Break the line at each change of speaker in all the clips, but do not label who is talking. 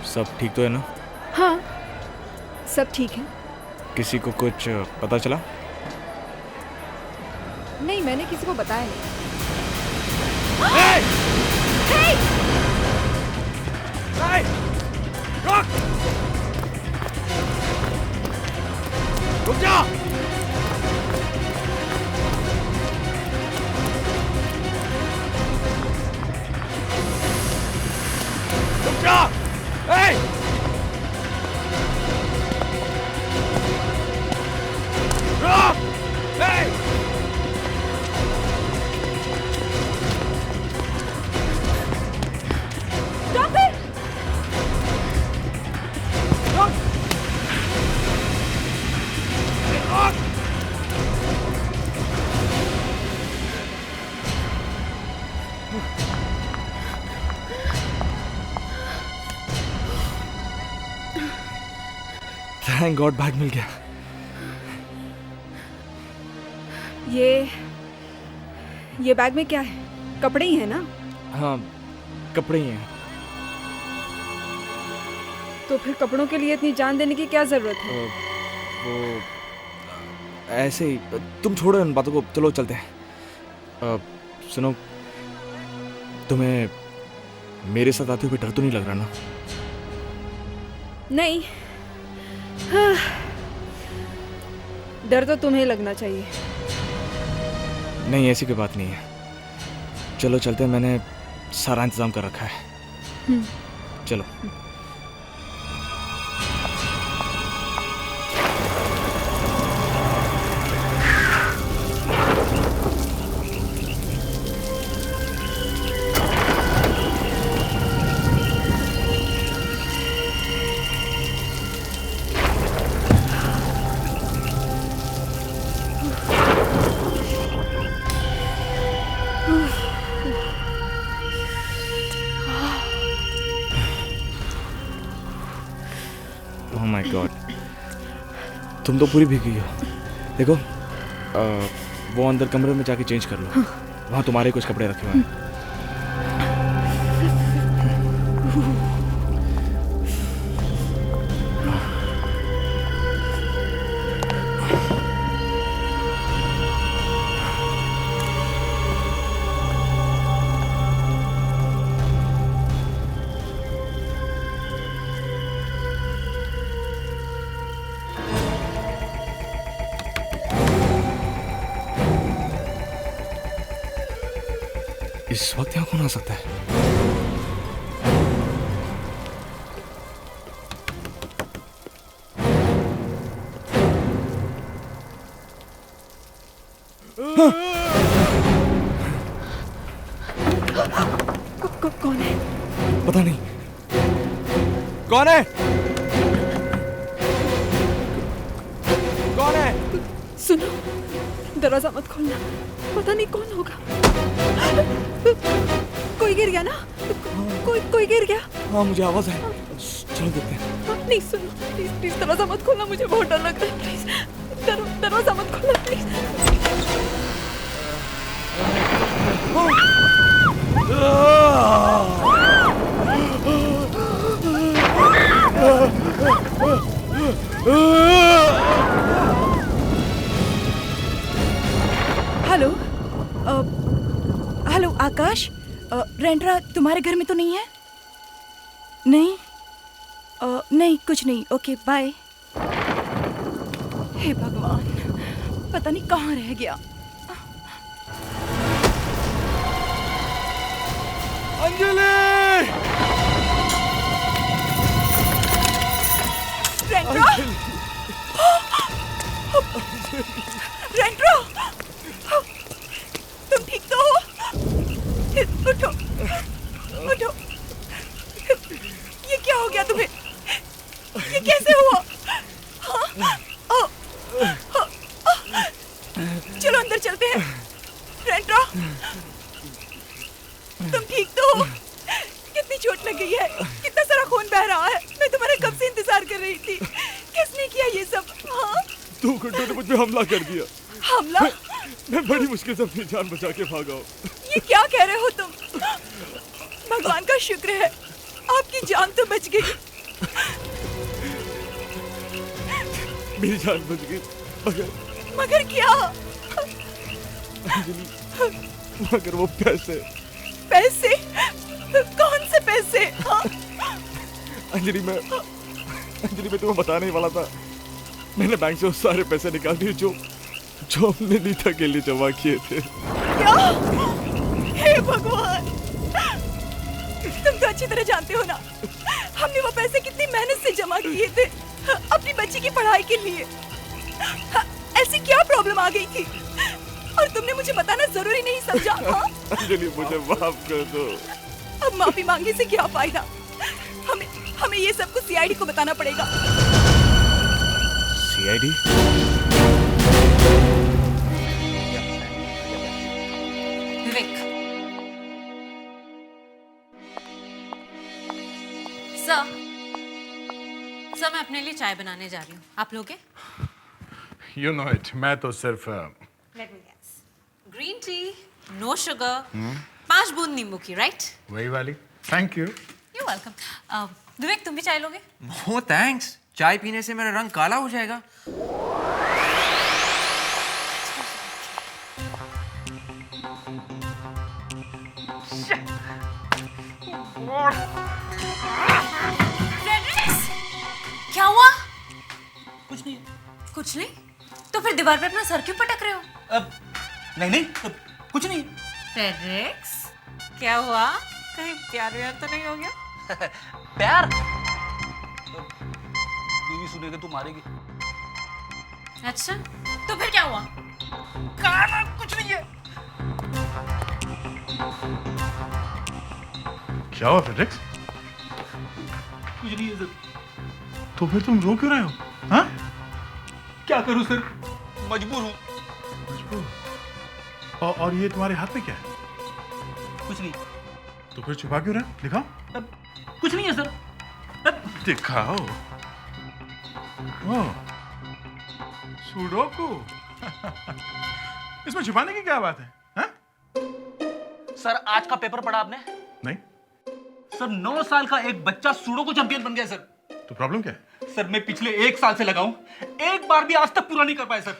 सब ठीक तो है ना?
हाँ, सब ठीक है।
किसी को कुछ पता चला?
नहीं, मैंने किसी को बताया नहीं।
Hey!
Hey!
Hey! रुक! रुक जा! रुक जा! Hey! रुक! Hey!
Stop it!
रुक! रुक! थैंक गॉड बैग मिल गया।
ये बैग में क्या है? कपड़े ही है ना?
हाँ, कपड़े ही हैं।
तो फिर कपड़ों के लिए इतनी जान देने की क्या जरूरत है?
वो ऐसे ही, तुम छोड़ो इन बातों को, चलो चलते हैं। सुनो, तुम्हें मेरे साथ आते हुए डर तो नहीं लग रहा ना?
नहीं, हाँ, डर तो तुम्हें लगना चाहिए।
नहीं, ऐसी कोई बात नहीं है। चलो चलते हैं, मैंने सारा इंतजाम कर रखा है। चलो। ओह माय गॉड, तुम तो पूरी भीगी हो। देखो, वो अंदर कमरे में जाके चेंज कर लो। वहाँ तुम्हारे कुछ कपड़े रखे हुए हैं। इस वक्त यहाँ कौन आ सकता है?
कौन है?
पता नहीं कौन है। कौन है?
सुनो, दरवाजा मत खोलना, पता नहीं कौन होगा। कोई गिर गया ना? कोई गिर गया?
हाँ, मुझे आवाज है। चलो देखते हैं।
नहीं, सुनो, प्लीज प्लीज दरवाजा मत खोलना, मुझे बहुत डर लग रहा है। प्लीज दरवाजा मत खोलना, प्लीज। हेलो, हेलो आकाश, रेंड्रा तुम्हारे घर में तो नहीं है? नहीं, नहीं कुछ नहीं। Okay bye. हे भगवान, पता नहीं कहाँ रह गया।
अंजलि!
रेंड्रा! रेंड्रा! तुम ठीक तो हो? उठो, उठो। ये क्या हो गया तुम्हें? ये कैसे हुआ? हाँ? चलो अंदर चलते हैं। रेंड्रा, तुम ठीक तो हो? कितनी चोट लग गई है? कितना सारा खून बह रहा है? मैं तुम्हारा कब से इंतजार कर रही थी। किसने किया ये सब? हाँ?
2 घंटों ने मुझ पे हमला कर दिया।
हमला?
मैं बड़ी मुश्किल से अपनी जान बचा के भागा हूँ।
ये क्या कह रहे हो तुम? भगवान का शुक्र है आपकी जान तो बच गई।
मेरी जान बच गई, मगर
मगर क्या?
अंजलि, मगर वो पैसे।
पैसे? कौन से पैसे? हाँ?
अंजलि मैं तुम्हें बताने ही वाला था। मैंने बैंक से वो सारे पैसे निकाल दिए जो हमने नीता के लिए जमा किए थे।
क्या? हे भगवान, तुम तो अच्छी तरह जानते हो ना, हमने वो पैसे कितनी मेहनत से जमा किए थे अपनी बच्ची की पढ़ाई के लिए। ऐसी क्या प्रॉब्लम आ गई थी और तुमने मुझे बताना जरूरी नहीं समझा? हाँ?
अंजलि मुझे माफ कर दो।
अब माफी मांगने से क्या फायदा? हमें ये सब कुछ सीआईडी को बताना पड़ेगा।
सीआईडी?
विवेक, सर मैं अपने लिए चाय बनाने जा रही हूँ, आप लोगे?
You know it. मैं तो सिर्फ
Let me guess. Green tea, no sugar, 5 बूंद नींबू की, right?
वही वाली. Thank you.
You're welcome. विवेक, तुम भी चाय लोगे?
नो थैंक्स, चाय पीने से मेरा रंग काला हो जाएगा।
क्या हुआ?
कुछ नहीं।
कुछ नहीं? तो फिर दीवार पे अपना सर क्यों पटक रहे हो?
अब नहीं कुछ नहीं।
फ्रेडरिक्स, क्या हुआ? कहीं प्यार व्यार तो नहीं हो गया?
प्यार? बीवी सुनेगी तो मारेगी।
अच्छा, तो फिर क्या हुआ?
कहा कुछ नहीं है।
क्या हुआ फ्रेडरिक्स?
कुछ नहीं है सर।
तो फिर तुम रो क्यों रहे हो? हाँ?
क्या करूं सर, मजबूर हूं।
मजबूर? और ये तुम्हारे हाथ में क्या है?
कुछ नहीं।
तो फिर छुपा क्यों रहे हो? दिखाओ।
अब कुछ नहीं है सर। अब
दिखाओ। ओह, सुडोकू। इसमें छुपाने की क्या बात है? हाँ?
सर आज का पेपर पढ़ा आपने?
नहीं।
सर 9 साल का एक बच्चा सुडोकू चैंपियन बन गया सर।
तो प्रॉब्लम क्या है?
सर मैं पिछले 1 साल से लगाऊं, एक बार भी आज तक पूरा नहीं कर पाया सर।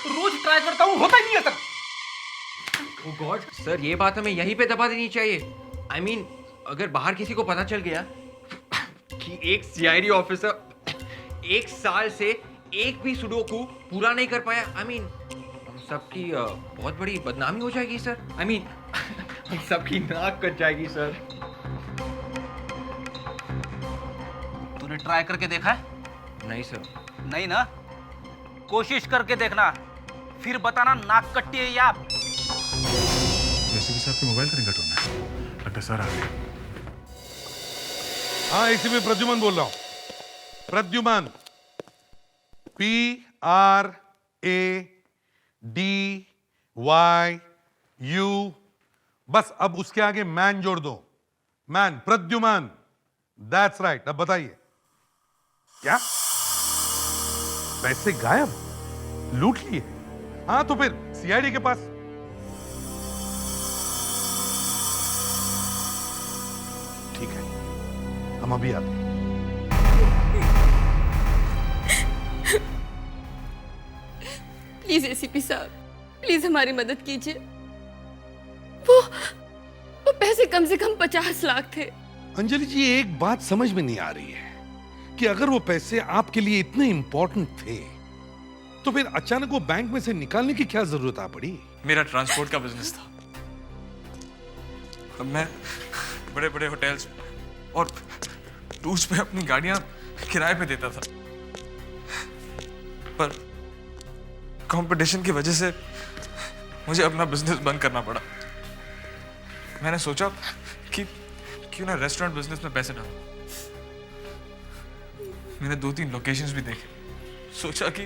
रोज ट्राई करता हूं, होता ही नहीं है सर।
ओह गॉड, सर ये बात हमें यहीं पे दबा देनी चाहिए। I mean, अगर बाहर किसी को पता चल गया कि एक सीआईडी ऑफिसर 1 साल से एक भी सुडोकू पूरा नहीं कर पाया, I mean, हम सबकी बहुत बड़ी बदनामी हो जाएगी सर। I mean, हम सबकी नाक कट जाएगी सर।
तूने ट्राई करके देखा है?
नहीं सर।
नहीं ना, कोशिश करके देखना, फिर बताना नाक कट्टी है या।
जैसे कि आपके मोबाइल का रिंग टोन है। लगता है सर आ गए।
हाँ, एसीपी प्रद्युमन बोल रहा हूं। प्रद्युमन, PRADYU, बस अब उसके आगे मैन जोड़ दो। Man, Pradyuman, that's right. अब बताइए क्या पैसे गायब, लूट लिए? हाँ तो फिर सीआईडी के पास। ठीक है, हम अभी आते हैं।
प्लीज एसीपी साहब, प्लीज हमारी मदद कीजिए। वो पैसे कम से कम 50 लाख थे।
अंजलि जी, एक बात समझ में नहीं आ रही है कि अगर वो पैसे आपके लिए इतने इंपॉर्टेंट थे तो फिर अचानक वो बैंक में से निकालने की क्या जरूरत आ पड़ी?
मेरा ट्रांसपोर्ट का बिजनेस था। अब मैं बड़े बड़े होटल्स और टूर्स पे अपनी गाड़ियां किराए पे देता था, पर कंपटीशन की वजह से मुझे अपना बिजनेस बंद करना पड़ा। मैंने सोचा कि क्यों ना रेस्टोरेंट बिजनेस में पैसे डालूं। मैंने 2-3 लोकेशंस भी देखे, सोचा कि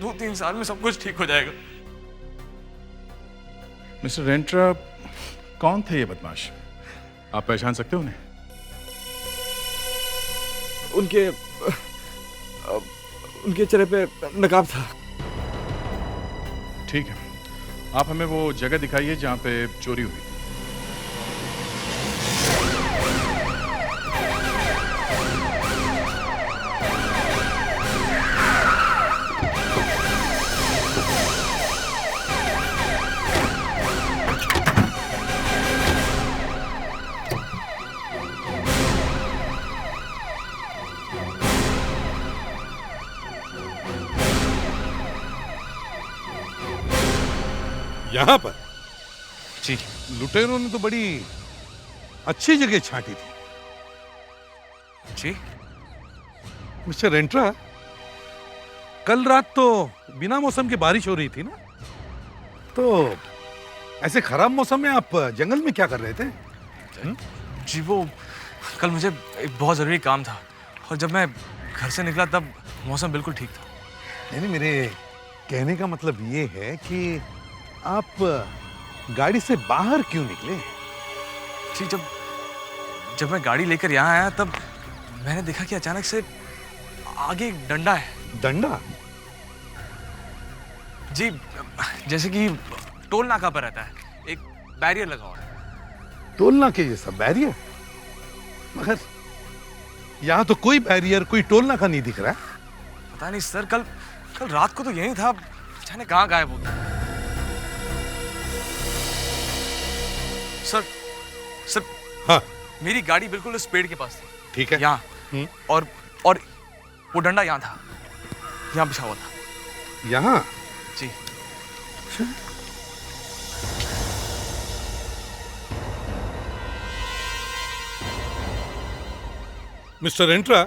2-3 साल में सब कुछ ठीक हो जाएगा।
मिस्टर रेंट्रा, कौन थे ये बदमाश? आप पहचान सकते हो उन्हें?
उनके चेहरे पे नकाब था।
ठीक है, आप हमें वो जगह दिखाइए जहां पे चोरी हुई थी।
यहाँ पर
जी
लुटेरों ने तो बड़ी अच्छी जगह छांटी थी।
जी
मिस्टर रेंट्रा, कल रात तो बिना मौसम के बारिश हो रही थी ना, तो ऐसे खराब मौसम में आप जंगल में क्या कर रहे थे?
जी वो कल मुझे एक बहुत ज़रूरी काम था और जब मैं घर से निकला तब मौसम बिल्कुल ठीक था।
नहीं, मेरे कहने का मतलब ये है कि आप गाड़ी से बाहर क्यों निकले?
जी जब मैं गाड़ी लेकर यहाँ आया तब मैंने देखा कि अचानक से आगे एक डंडा है।
डंडा?
जी जैसे कि टोल नाका पर रहता है, एक बैरियर लगा हुआ है।
टोल नाके जैसा बैरियर? मगर यहाँ तो कोई बैरियर, कोई टोल नाका नहीं दिख रहा है।
पता नहीं सर, कल रात को तो यही था, जाने कहाँ गायब हो गया। सर
हाँ,
मेरी गाड़ी बिल्कुल उस पेड़ के पास थी।
ठीक है।
यहाँ और वो डंडा यहाँ था, यहाँ बिछा हुआ था।
यहाँ?
जी
मिस्टर रेंट्रा,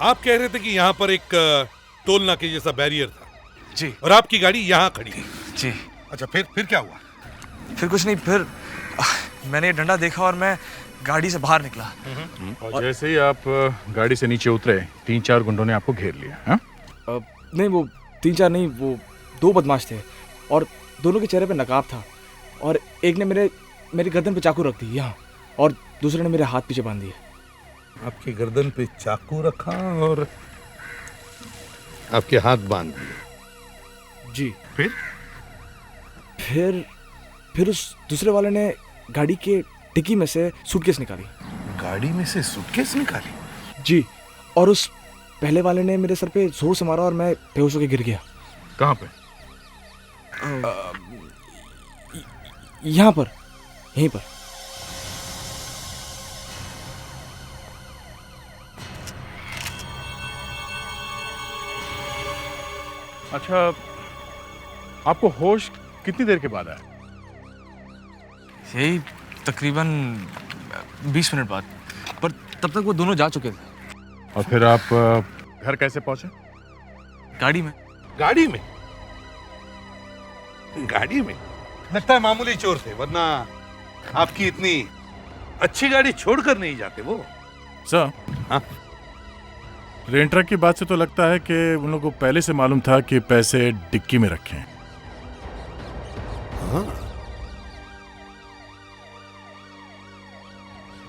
आप कह रहे थे कि यहाँ पर एक टोल नाके जैसा बैरियर था।
जी।
और आपकी गाड़ी यहाँ खड़ी थी।
जी।
अच्छा, फिर क्या हुआ?
फिर कुछ नहीं, फिर मैंने ये डंडा देखा और मैं गाड़ी से बाहर निकला।
और जैसे ही आप गाड़ी से नीचे उतरे, 3-4 गुंडों ने आपको घेर लिया। हाँ?
नहीं, वो 3-4 नहीं, वो 2 बदमाश थे और दोनों के चेहरे पे नकाब था और एक ने मेरी गर्दन पे चाकू रख दी यहाँ और दूसरे ने मेरे हाथ पीछे बांध दिए।
आपकी गर्दन पे चाकू रखा और आपके हाथ बांध दिए।
जी।
फिर
उस दूसरे वाले ने गाड़ी के डिक्की में से सूटकेस निकाली।
गाड़ी में से सूटकेस निकाली?
जी, और उस पहले वाले ने मेरे सर पे जोर से मारा और मैं बेहोश होकर गिर गया।
कहाँ पे?
यहाँ पर, यहीं पर।
अच्छा, आपको होश कितनी देर के बाद आया?
यही तकरीबन 20 मिनट बाद, पर तब तक वो दोनों जा चुके थे।
और फिर आप घर कैसे पहुंचे?
गाड़ी में।
गाड़ी में? गाड़ी में? लगता है मामूली चोर थे, वरना आपकी इतनी अच्छी गाड़ी छोड़कर नहीं जाते वो।
सर,
हाँ?
रेंट्रा की बात से तो लगता है कि उन लोगों को पहले से मालूम था कि पैसे डिक्की में रखे हैं।
हाँ।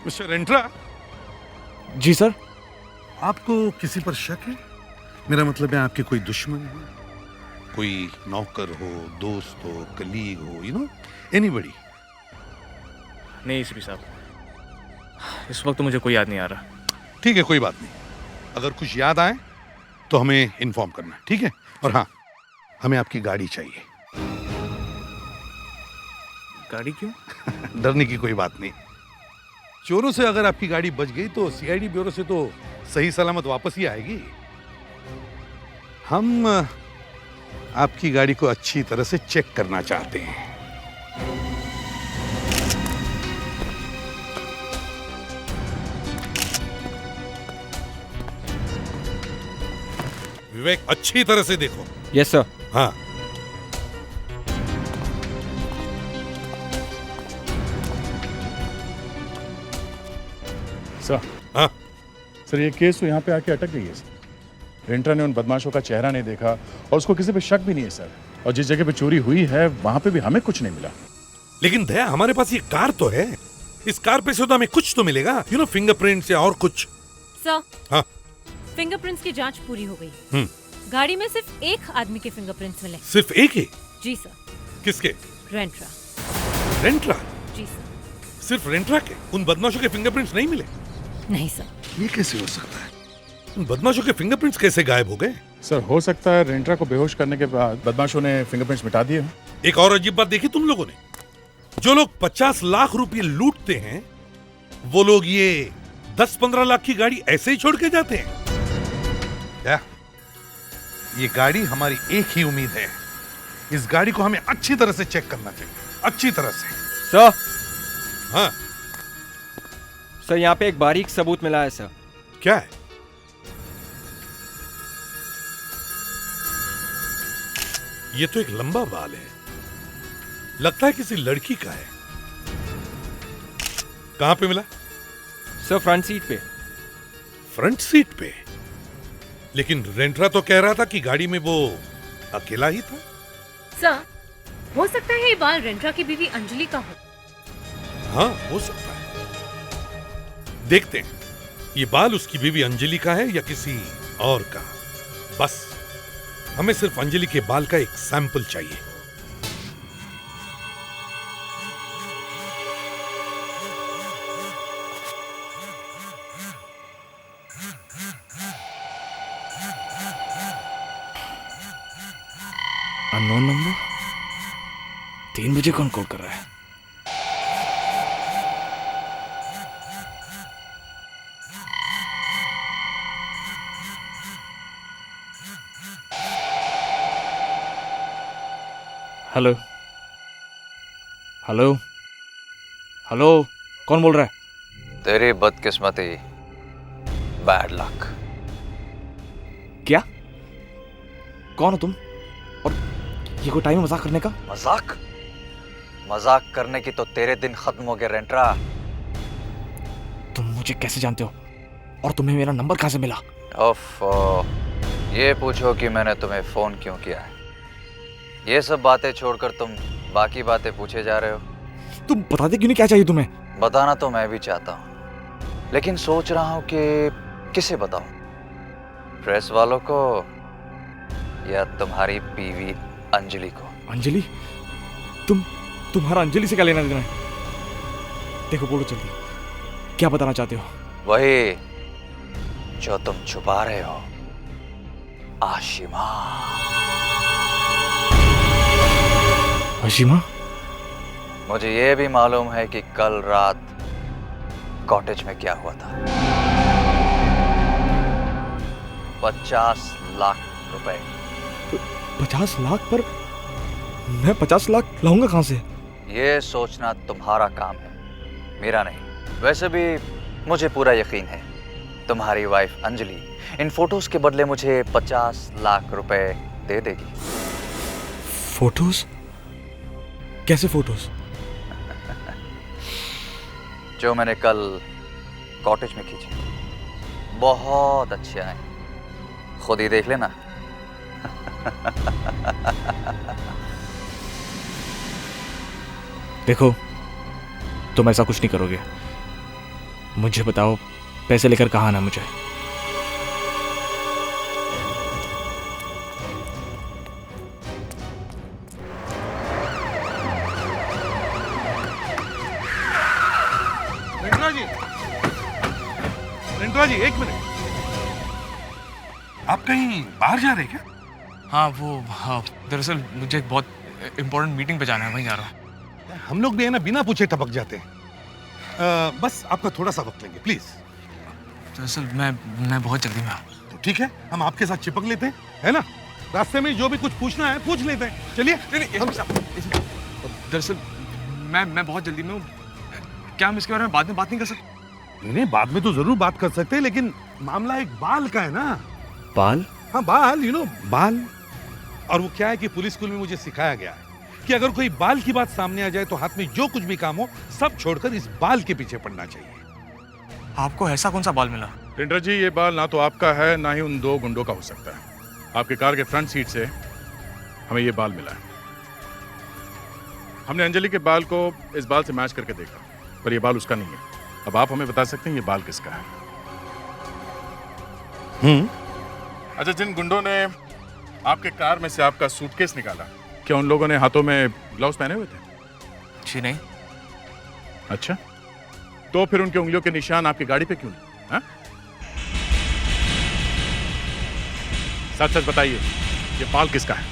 मिस्टर रेंट्रा।
जी सर।
आपको किसी पर शक है? मेरा मतलब है आपके कोई दुश्मन हो, कोई नौकर हो, दोस्त हो, कलीग हो, यू नो, एनीबॉडी?
नहीं एसीपी साहब, इस वक्त तो मुझे कोई याद नहीं आ रहा।
ठीक है, कोई बात नहीं। अगर कुछ याद आए तो हमें इन्फॉर्म करना, ठीक है? और हाँ, हमें आपकी गाड़ी चाहिए।
गाड़ी क्यों?
डरने की कोई बात नहीं। चोरों से अगर आपकी गाड़ी बच गई तो सीआईडी ब्यूरो से तो सही सलामत वापस ही आएगी। हम आपकी गाड़ी को अच्छी तरह से चेक करना चाहते हैं। विवेक, अच्छी तरह से देखो।
Yes sir.
हाँ।
सर।
हाँ?
सर, ये केस तो यहाँ पे आके अटक गई है सर। रेंट्रा ने उन बदमाशों का चेहरा नहीं देखा और उसको किसी पे शक भी नहीं है सर। और जिस जगह पे चोरी हुई है वहां पे भी हमें कुछ नहीं मिला।
लेकिन दया, हमारे पास ये कार तो है। इस कार पे से तो हमें कुछ तो मिलेगा, यू नो, फिंगरप्रिंट्स या और कुछ।
सर।
हाँ?
फिंगरप्रिंट्स की जांच पूरी हो गई। गाड़ी में सिर्फ एक आदमी के फिंगरप्रिंट्स मिले।
सिर्फ एक ही?
जी सर।
किसके?
रेंट्रा।
रेंट्रा?
जी सर।
सिर्फ रेंट्रा के? उन बदमाशों के फिंगरप्रिंट्स नहीं मिले?
नहीं सर।
ये कैसे हो सकता है? उन बदमाशों के फिंगरप्रिंट्स कैसे गायब हो गए?
सर, हो सकता है रेंट्रा को बेहोश करने के बाद बदमाशों ने फिंगरप्रिंट्स मिटा दिए।
एक और अजीब बात देखी तुम लोगों ने? जो लोग 50 लाख रुपए लूटते हैं, वो लोग ये 10-15 लाख की गाड़ी ऐसे ही छोड़ के जाते हैं। क्या? ये गाड़ी हमारी एक ही उम्मीद है इस गाड़ी को हमें अच्छी तरह से चेक करना चाहिए, अच्छी तरह से।
सर,
हाँ,
सर यहाँ पे एक बारीक सबूत मिला है सर।
क्या है? ये तो एक लंबा बाल है, लगता है किसी लड़की का है। कहां पे मिला?
सर फ्रंट सीट पे।
फ्रंट सीट पे? लेकिन रेंट्रा तो कह रहा था कि गाड़ी में वो अकेला ही था।
सर, हो सकता है ये बाल रेंट्रा की बीवी अंजलि का हो।
हाँ, हो सकता है। देखते हैं ये बाल उसकी बीवी अंजलि का है या किसी और का। बस हमें सिर्फ अंजलि के बाल का एक सैंपल चाहिए।
अननोन नंबर, 3 बजे कौन कॉल कर रहा है? हेलो हेलो हेलो, कौन बोल रहा है?
तेरी बदकिस्मती, बैड लक।
क्या? कौन हो तुम? और ये कोई टाइम है मजाक करने का?
मजाक? मजाक करने की तो तेरे दिन खत्म हो गए रेंट्रा।
तुम मुझे कैसे जानते हो? और तुम्हें मेरा नंबर कहां से मिला?
ओफो, ये पूछो कि मैंने तुम्हें फोन क्यों किया है। ये सब बातें छोड़कर तुम बाकी बातें पूछे जा रहे हो।
तुम बताते क्यों नहीं क्या चाहिए तुम्हें?
बताना तो मैं भी चाहता हूँ, लेकिन सोच रहा हूँ कि किसे बताऊँ, प्रेस वालों को या तुम्हारी बीवी अंजलि को।
अंजलि? तुम्हारा अंजलि से क्या लेना देना है? देखो बोलो जल्दी, क्या बताना चाहते हो?
वही जो तुम छुपा रहे हो, आशिमा।
आशिमा?
मुझे ये भी मालूम है कि कल रात कॉटेज में क्या हुआ था। 50 लाख रुपए।
50 लाख? पर मैं 50 लाख लाऊंगा कहां से?
ये सोचना तुम्हारा काम है, मेरा नहीं। वैसे भी मुझे पूरा यकीन है तुम्हारी वाइफ अंजलि इन फोटोज के बदले मुझे 50 लाख रुपए दे देगी।
फोटोज? कैसे फोटोज?
जो मैंने कल कॉटेज में खींची, बहुत अच्छे आए, खुद ही देख लेना।
देखो, तुम ऐसा कुछ नहीं करोगे। मुझे बताओ, पैसे लेकर कहाँ आना मुझे?
रेंट्रा जी, एक मिनट। आप कहीं बाहर जा रहे हैं क्या?
हाँ, दरअसल मुझे एक बहुत इम्पोर्टेंट मीटिंग पे जाना है, वहीं जा रहा हूँ।
हम लोग भी है ना, बिना पूछे टपक जाते हैं। बस आपका थोड़ा सा वक्त लेंगे, प्लीज।
दरअसल मैं बहुत जल्दी में हूँ।
तो ठीक है, हम आपके साथ चिपक लेते हैं, है ना? रास्ते में जो भी कुछ पूछना है पूछ लेते हैं। चलिए।
दरअसल मैं बहुत जल्दी में हूँ। क्या हम इसके बारे में बाद में बात नहीं कर सकते?
नहीं, बाद में तो जरूर बात कर सकते हैं, लेकिन मामला एक बाल का है ना।
बाल?
हाँ, बाल, बाल। और वो क्या है कि पुलिस स्कूल में मुझे सिखाया गया है कि अगर कोई बाल की बात सामने आ जाए तो हाथ में जो कुछ भी काम हो सब छोड़कर इस बाल के पीछे पड़ना चाहिए।
आपको ऐसा कौन सा बाल मिला?
रेंट्रा जी, ये बाल ना तो आपका है ना ही उन 2 गुंडों का हो सकता है। आपके कार के फ्रंट सीट से हमें ये बाल मिला है। हमने अंजलि के बाल को इस बाल से मैच करके देखा, पर ये बाल उसका नहीं है। अब आप हमें बता सकते हैं ये बाल किसका है? अच्छा, जिन गुंडों ने आपके कार में से आपका सूटकेस निकाला, क्या उन लोगों ने हाथों में ग्लव्स पहने हुए थे?
जी नहीं।
अच्छा, तो फिर उनकी उंगलियों के निशान आपकी गाड़ी पे क्यों नहीं? हाँ? सच सच बताइए, ये बाल किसका है?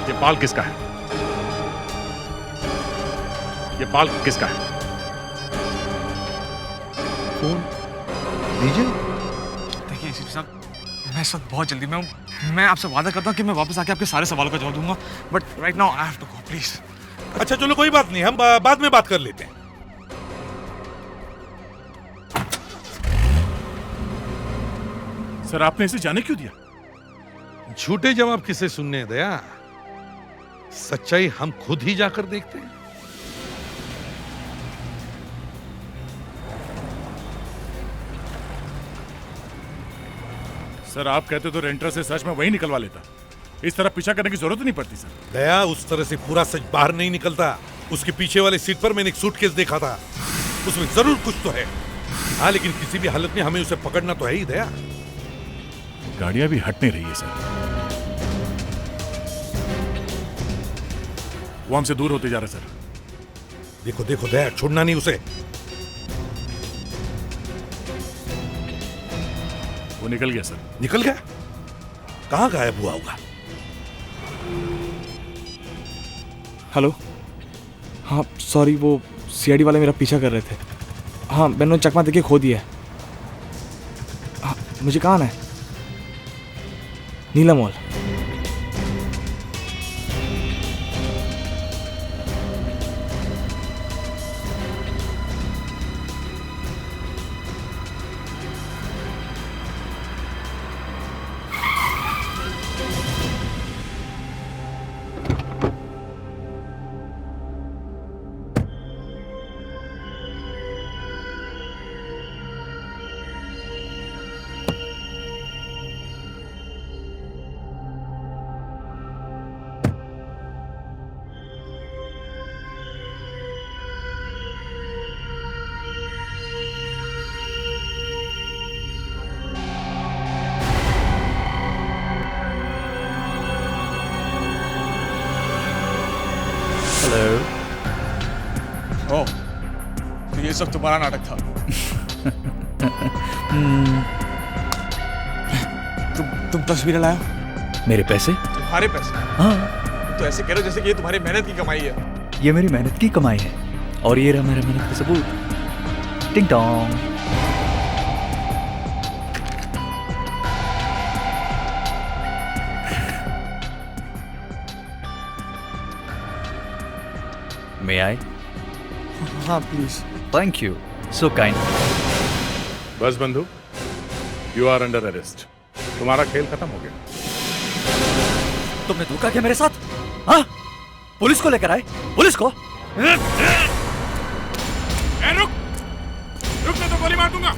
ये बाल किसका है? ये बाल किसका है?
फोन दीजिए।
इस वक्त बहुत जल्दी में हूँ। मैं आपसे वादा करता हूँ कि मैं वापस आके आपके सारे सवालों का जवाब दूंगा, but right now I have to go please.
अच्छा चलो कोई बात नहीं, हम बाद में बात कर लेते हैं।
सर आपने इसे जाने क्यों दिया?
झूठे जवाब किसे सुनने हैं दया, सच्चाई हम खुद ही जाकर देखते हैं।
सर आप कहते तो रेंटर से सच में वही निकलवा लेता, इस तरह पीछा करने की जरूरत नहीं पड़ती सर।
दया उस तरह से पूरा सच बाहर नहीं निकलता। उसके पीछे वाले सीट पर मैंने एक सूटकेस देखा था, उसमें जरूर कुछ तो है। हाँ लेकिन किसी भी हालत में हमें उसे पकड़ना तो है ही दया।
गाड़ियां भी हट नहीं रही है सर, वो हमसे दूर होते जा रहा है सर।
देखो देखो दया, छोड़ना नहीं उसे।
वो निकल गया सर।
निकल गया? कहाँ गायब हुआ होगा?
हेलो, हाँ सॉरी, वो सीआईडी वाले मेरा पीछा कर रहे थे। हाँ मैंने चकमा देके खो दिया है। हाँ, मुझे कहाँ आना है? नीला मॉल।
ओह, तो ये सब तुम्हारा नाटक था। तुम तस्वीरें लाए हो?
मेरे पैसे?
तुम्हारे पैसे?
हाँ।
तो ऐसे कह रहे हो जैसे कि ये तुम्हारी मेहनत की कमाई है।
ये मेरी मेहनत की कमाई है और ये रहा मेरा मेहनत का सबूत। टिंग टोंग। May I?
हाँ please.
Thank you. So kind.
बस बंधु, यू आर अंडर अरेस्ट। तुम्हारा खेल खत्म हो गया।
तुमने धोखा किया मेरे साथ? हाँ? पुलिस को लेकर आए? पुलिस को?
रुक, रुक नहीं तो गोली मार दूंगा।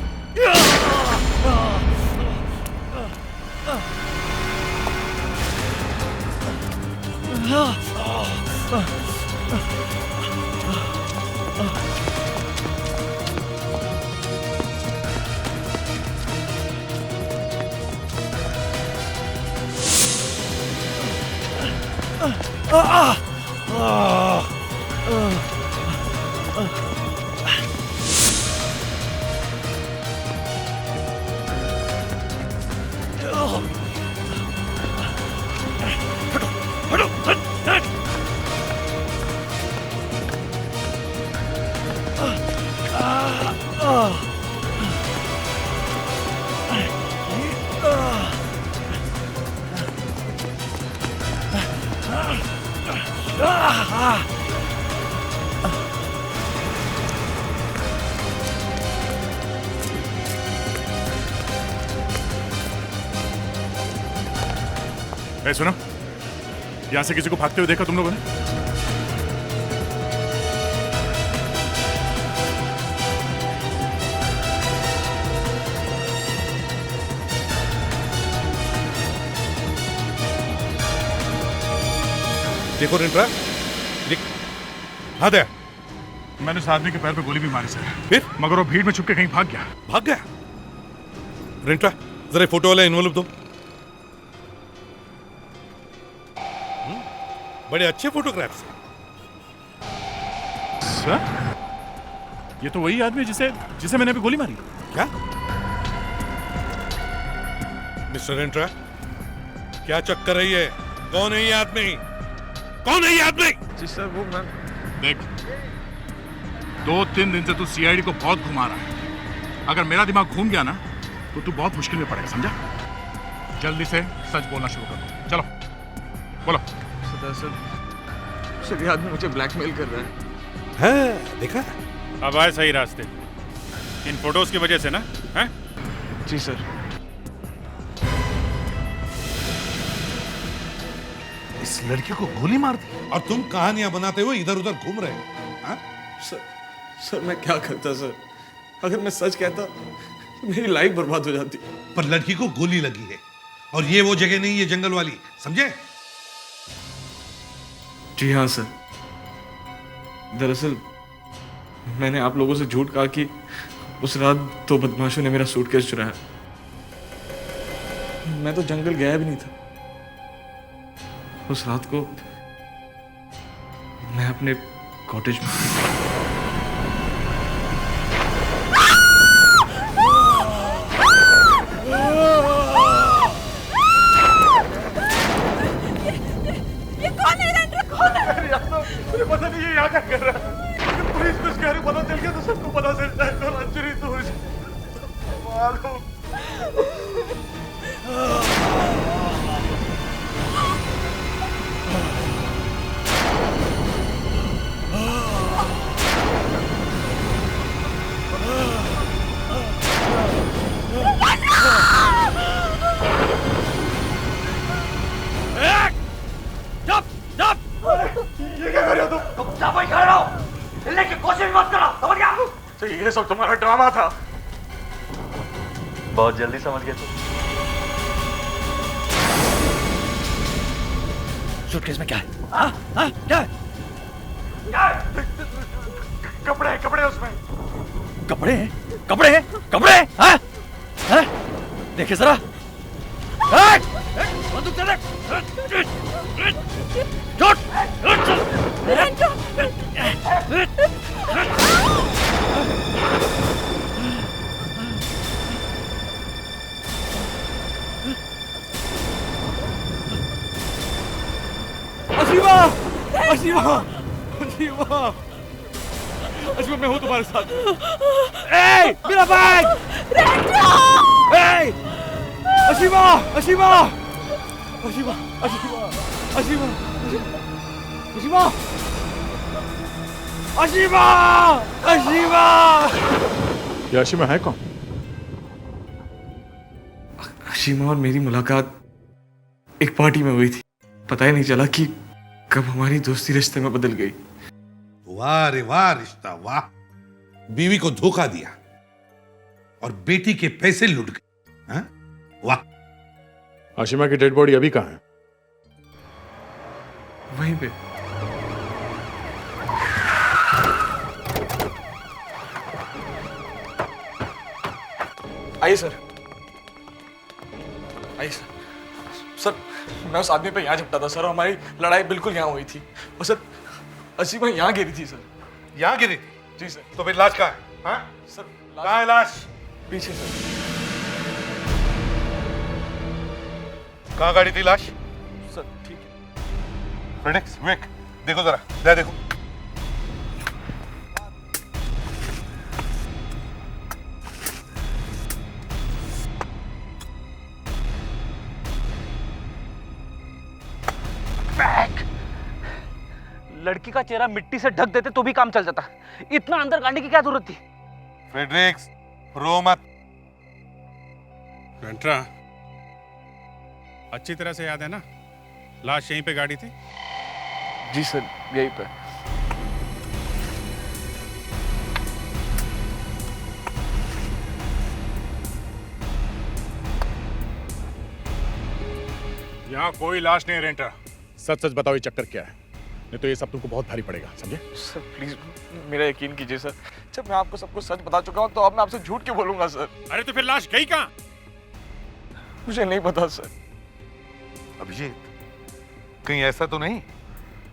ए, सुनो, यहां से किसी को भागते हुए देखा तुम लोगों ने?
देखो रिंट्रा, हाँ दया,
मैंने उस आदमी के पैर पे गोली भी मारी सर,
फिर
मगर वो भीड़ में छुप के कहीं भाग गया।
भाग गया? रिंट्रा जरा फोटो वाला एनवलप दो। बड़े अच्छे फोटोग्राफ्स हैं।
सर, ये तो वही आदमी है जिसे मैंने अभी गोली मारी।
क्या? मिस्टर रिंट्रा, क्या चक्कर है ये? कौन है ये आदमी? कौन है ये आदमी?
जी सर, वो मैं
देख, 2-3 दिन से तू सीआईडी को बहुत घुमा रहा है। अगर मेरा दिमाग घूम गया ना तो तू बहुत मुश्किल में पड़ेगा, समझा? जल्दी से सच बोलना शुरू करो। चलो बोलो।
सर ये आदमी मुझे ब्लैकमेल कर रहा है।
हाँ, देखा?
अब आए सही रास्ते। इन फोटोज की वजह से ना? हैं?
जी सर।
इस लड़की को गोली मार दी और तुम कहानियां बनाते हुए इधर उधर घूम रहे हो। हाँ?
सर मैं क्या करता सर? अगर मैं सच कहता तो मेरी लाइफ बर्बाद हो जाती।
पर लड़की को गोली लगी है और ये वो जगह नहीं, ये जंगल वाली, समझे?
जी हाँ सर। दरअसल मैंने आप लोगों से झूठ कहा कि उस रात 2 बदमाशों ने मेरा सूटकेस चुराया। मैं तो जंगल गया भी नहीं था। उस रात को मैं अपने कॉटेज में
मुझे पता नहीं ये यहाँ क्या कर रहा है। पुलिस कुछ कह रही, पता चल गया तो सबको पता चलता है। तो अंजलि तो मालूम। ये क्या कर रहे हो तुम?
चुपचाप ही खड़े रहो, हिलने की कोशिश मत करो, समझ गया?
तो ये सब तुम्हारा ड्रामा था।
बहुत जल्दी समझ गए तुम। सूटकेस में क्या है? हाँ? क्या है?
कपड़े उसमें।
कपड़े हैं? कपड़े हैं? कपड़े हैं? हाँ? हाँ? देखिए जरा। बंदूक दे दे। छोड़।
अशीमा मैं हूँ तुम्हारे साथ।
मेरा बैग!
अशीमा
ये अशीमा है कौन?
अशीमा और मेरी मुलाकात एक पार्टी में हुई थी। पता ही नहीं चला कि कब हमारी दोस्ती रिश्ते में बदल गई।
वाह रे वाह रिश्ता, वाह। बीवी को धोखा दिया और बेटी के पैसे लूट गए। हाँ? वाह।
अशीमा की डेड बॉडी अभी कहाँ है?
वहीं पे। आइए सर, आइए सर। सर मैं उस आदमी पे यहाँ झपटा था सर, और हमारी लड़ाई बिल्कुल यहाँ हुई थी। और सर अशीमा यहाँ गिरी थी सर।
यहाँ गिरी थी?
जी सर।
तो फिर लाश कहाँ है? हाँ?
सर
कहाँ है लाश?
पीछे सर।
कहाँ गाड़ी थी लाश?
सर ठीक है।
फ्रेडेक्स, विवेक, देखो जरा, दे देखो।
लड़की का चेहरा मिट्टी से ढक देते तो भी काम चल जाता। इतना अंदर गाड़ने की क्या जरूरत थी?
फ्रेडरिक्स, रो मत।
रेंट्रा, अच्छी तरह से याद है ना? लाश यहीं पे गाड़ी थी?
जी सर, यहीं पे।
यहाँ कोई लाश नहीं है रेंट्रा। सच सच बताओ ये चक्कर क्या है, नहीं तो ये सब तुमको बहुत भारी पड़ेगा, समझे?
सर प्लीज मेरा यकीन कीजिए सर। जब मैं आपको सब कुछ सच बता चुका हूँ तो अब मैं आपसे झूठ क्यों बोलूंगा सर?
अरे तो फिर लाश गई कहाँ?
मुझे नहीं पता सर।
अभिजीत, कहीं ऐसा तो नहीं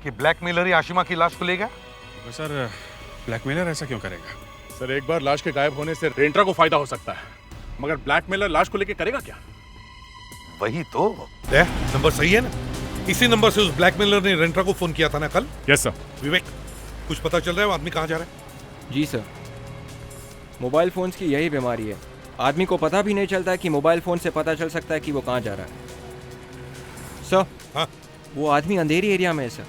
कि ब्लैकमेलर ही आशिमा की लाश को ले गया?
सर ब्लैकमेलर ऐसा क्यों करेगा? सर एक बार लाश के गायब होने से रेंट्रा को फायदा हो सकता है, मगर ब्लैकमेलर लाश को लेके करेगा क्या?
वही तो। नंबर सही है ना? इसी नंबर से उस ब्लैकमेलर ने रेंट्रा को फोन किया था ना कल?
Yes sir.
विवेक, कुछ पता चल रहा है वो आदमी कहाँ जा रहा है?
जी सर, मोबाइल फोन्स की यही बीमारी है। आदमी को पता भी नहीं चलता कि मोबाइल फोन से पता चल सकता है कि वो कहाँ जा रहा है। सर
हाँ
वो आदमी अंधेरी एरिया में है सर,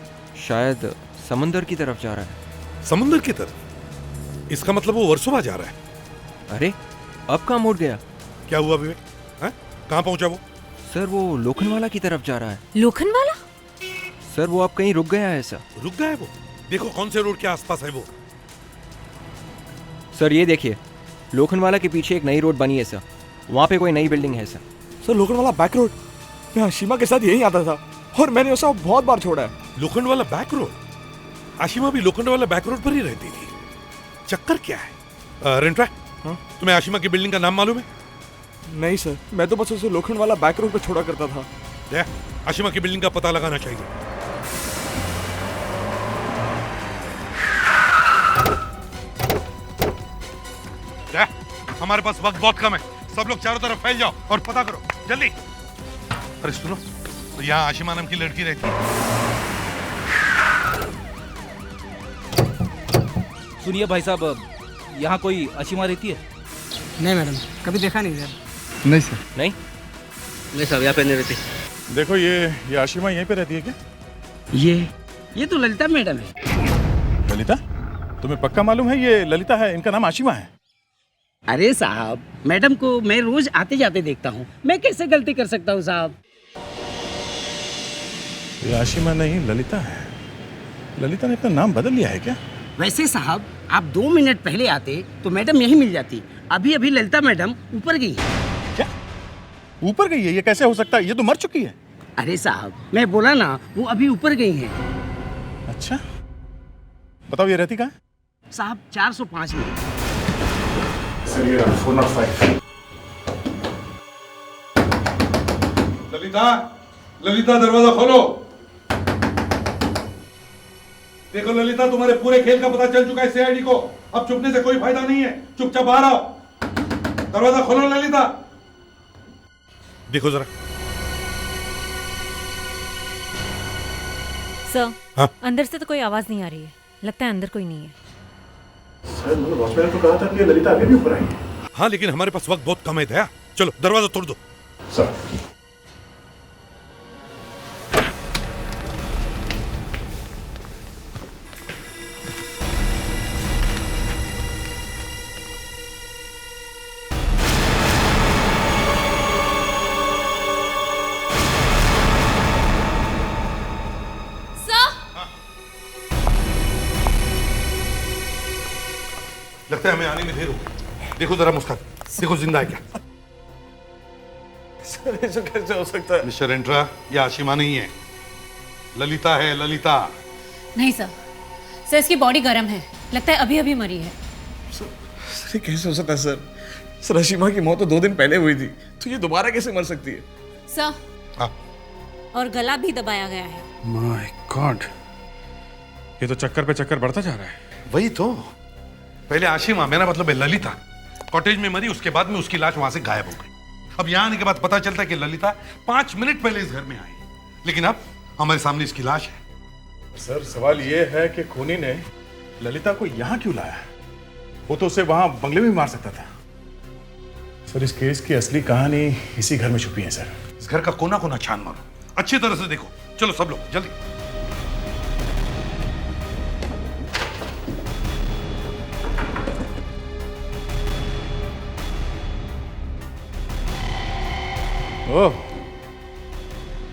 शायद समंदर की तरफ जा रहा है।
समुंदर की तरफ? इसका मतलब वो वर्सोवा जा रहा है।
अरे अब कहाँ मुड़ गया?
क्या हुआ विवेक? हाँ? कहाँ पहुंचा वो?
सर वो लोखंडवाला की तरफ जा रहा है।
लोखंडवाला?
सर वो अब कहीं रुक गया है सर।
रुक गया है वो? देखो कौन से रोड के आसपास है वो।
सर ये देखिए, लोखंडवाला के पीछे एक नई रोड बनी है सर, वहाँ पे कोई नई बिल्डिंग है sir.
Sir Lokhandwala back road, मैं आशिमा के साथ यहीं आता था और मैंने उसे बहुत बार छोड़ा है।
Lokhandwala back road? आशिमा भी लोखंडवाला बैक रोड पर ही रहती थी। चक्कर क्या है? रेंट्रा, तुम्हें आशिमा की बिल्डिंग का नाम मालूम है?
नहीं सर, मैं तो बस उसे लोखंडवाला बैक रोड पे छोड़ा करता था।
आशिमा की बिल्डिंग का पता लगाना चाहिए। हमारे पास वक्त बहुत कम है, सब लोग चारों तरफ फैल जाओ और पता करो जल्दी। अरे सुनो, तो यहाँ आशिमा नाम की लड़की रहती है।
सुनिए भाई साहब, यहाँ कोई आशिमा रहती है?
नहीं मैडम, कभी देखा नहीं सर।
नहीं सर।
नहीं सर, यहाँ पे नहीं रहती।
देखो ये आशिमा यहीं पे रहती है क्या?
ये तो ललिता मैडम है।
ललिता? तुम्हें पक्का मालूम है ये ललिता है, इनका नाम आशिमा है?
अरे साहब, मैडम को मैं रोज आते जाते देखता हूँ, मैं कैसे गलती कर सकता हूँ साहब?
ये आशिमा नहीं ललिता है। ललिता ने अपना नाम बदल लिया है क्या?
वैसे साहब, आप 2 मिनट पहले आते तो मैडम यही मिल जाती। अभी अभी ललिता मैडम ऊपर गई है।
क्या? ऊपर गई है? ये कैसे हो सकता है? ये तो मर चुकी है।
अरे साहब, मैं बोला ना, वो अभी ऊपर गई हैं।
अच्छा, बताओ ये रहती कहाँ है?
साहब 405 में।
सर ये 405।
ललिता दरवाजा खोलो। देखो ललिता, तुम्हारे पूरे खेल का पता चल चुका है सीआईडी को। अब छुपने से कोई फायदा नहीं है, चुपचाप बाहर आओ। दरवाजा खोलो ललिता। देखो जरा।
सर
हाँ?
अंदर से तो कोई आवाज नहीं आ रही है, लगता है अंदर कोई नहीं है।
सर वॉचमैन ने तो कहा था कि ललिता अभी भी ऊपर आई है।
हाँ लेकिन हमारे पास वक्त बहुत कम है दया। चलो दरवाजा तोड़ दो।
सर
लगता है हमें आने में देर हो गई। देखो जरा मुस्कान, देखो जिंदा है क्या?
सर ऐसा कैसे हो सकता है?
मिस्टर एंट्रा, ये आशिमा नहीं है, ललिता है, ललिता।
नहीं सर, सर इसकी बॉडी गर्म है, लगता है अभी अभी मरी है।
सर ये कैसे हो सकता है सर? सर आशिमा की मौत तो 2 दिन पहले हुई थी, तो ये दोबारा कैसे मर सकती है?
सर
हाँ।
और गला भी दबाया गया है।
माय गॉड, ये तो चक्कर पे चक्कर बढ़ता जा रहा है।
वही तो, पहले आशिमा, मेरा मतलब है ललिता, कॉटेज में मरी, उसके बाद में उसकी लाश वहां से गायब हो गई। अब यहाँ आने के बाद पता चलता है कि ललिता 5 मिनट पहले इस घर में आई, लेकिन अब हमारे सामने इसकी लाश है।
सर सवाल ये है कि खूनी ने ललिता को यहाँ क्यों लाया? वो तो उसे वहां बंगले में मार सकता था। सर इस केस की असली कहानी इसी घर में छुपी है सर।
इस घर का कोना कोना छान मारो, अच्छी तरह से देखो। चलो सब लोग जल्दी।
ओह,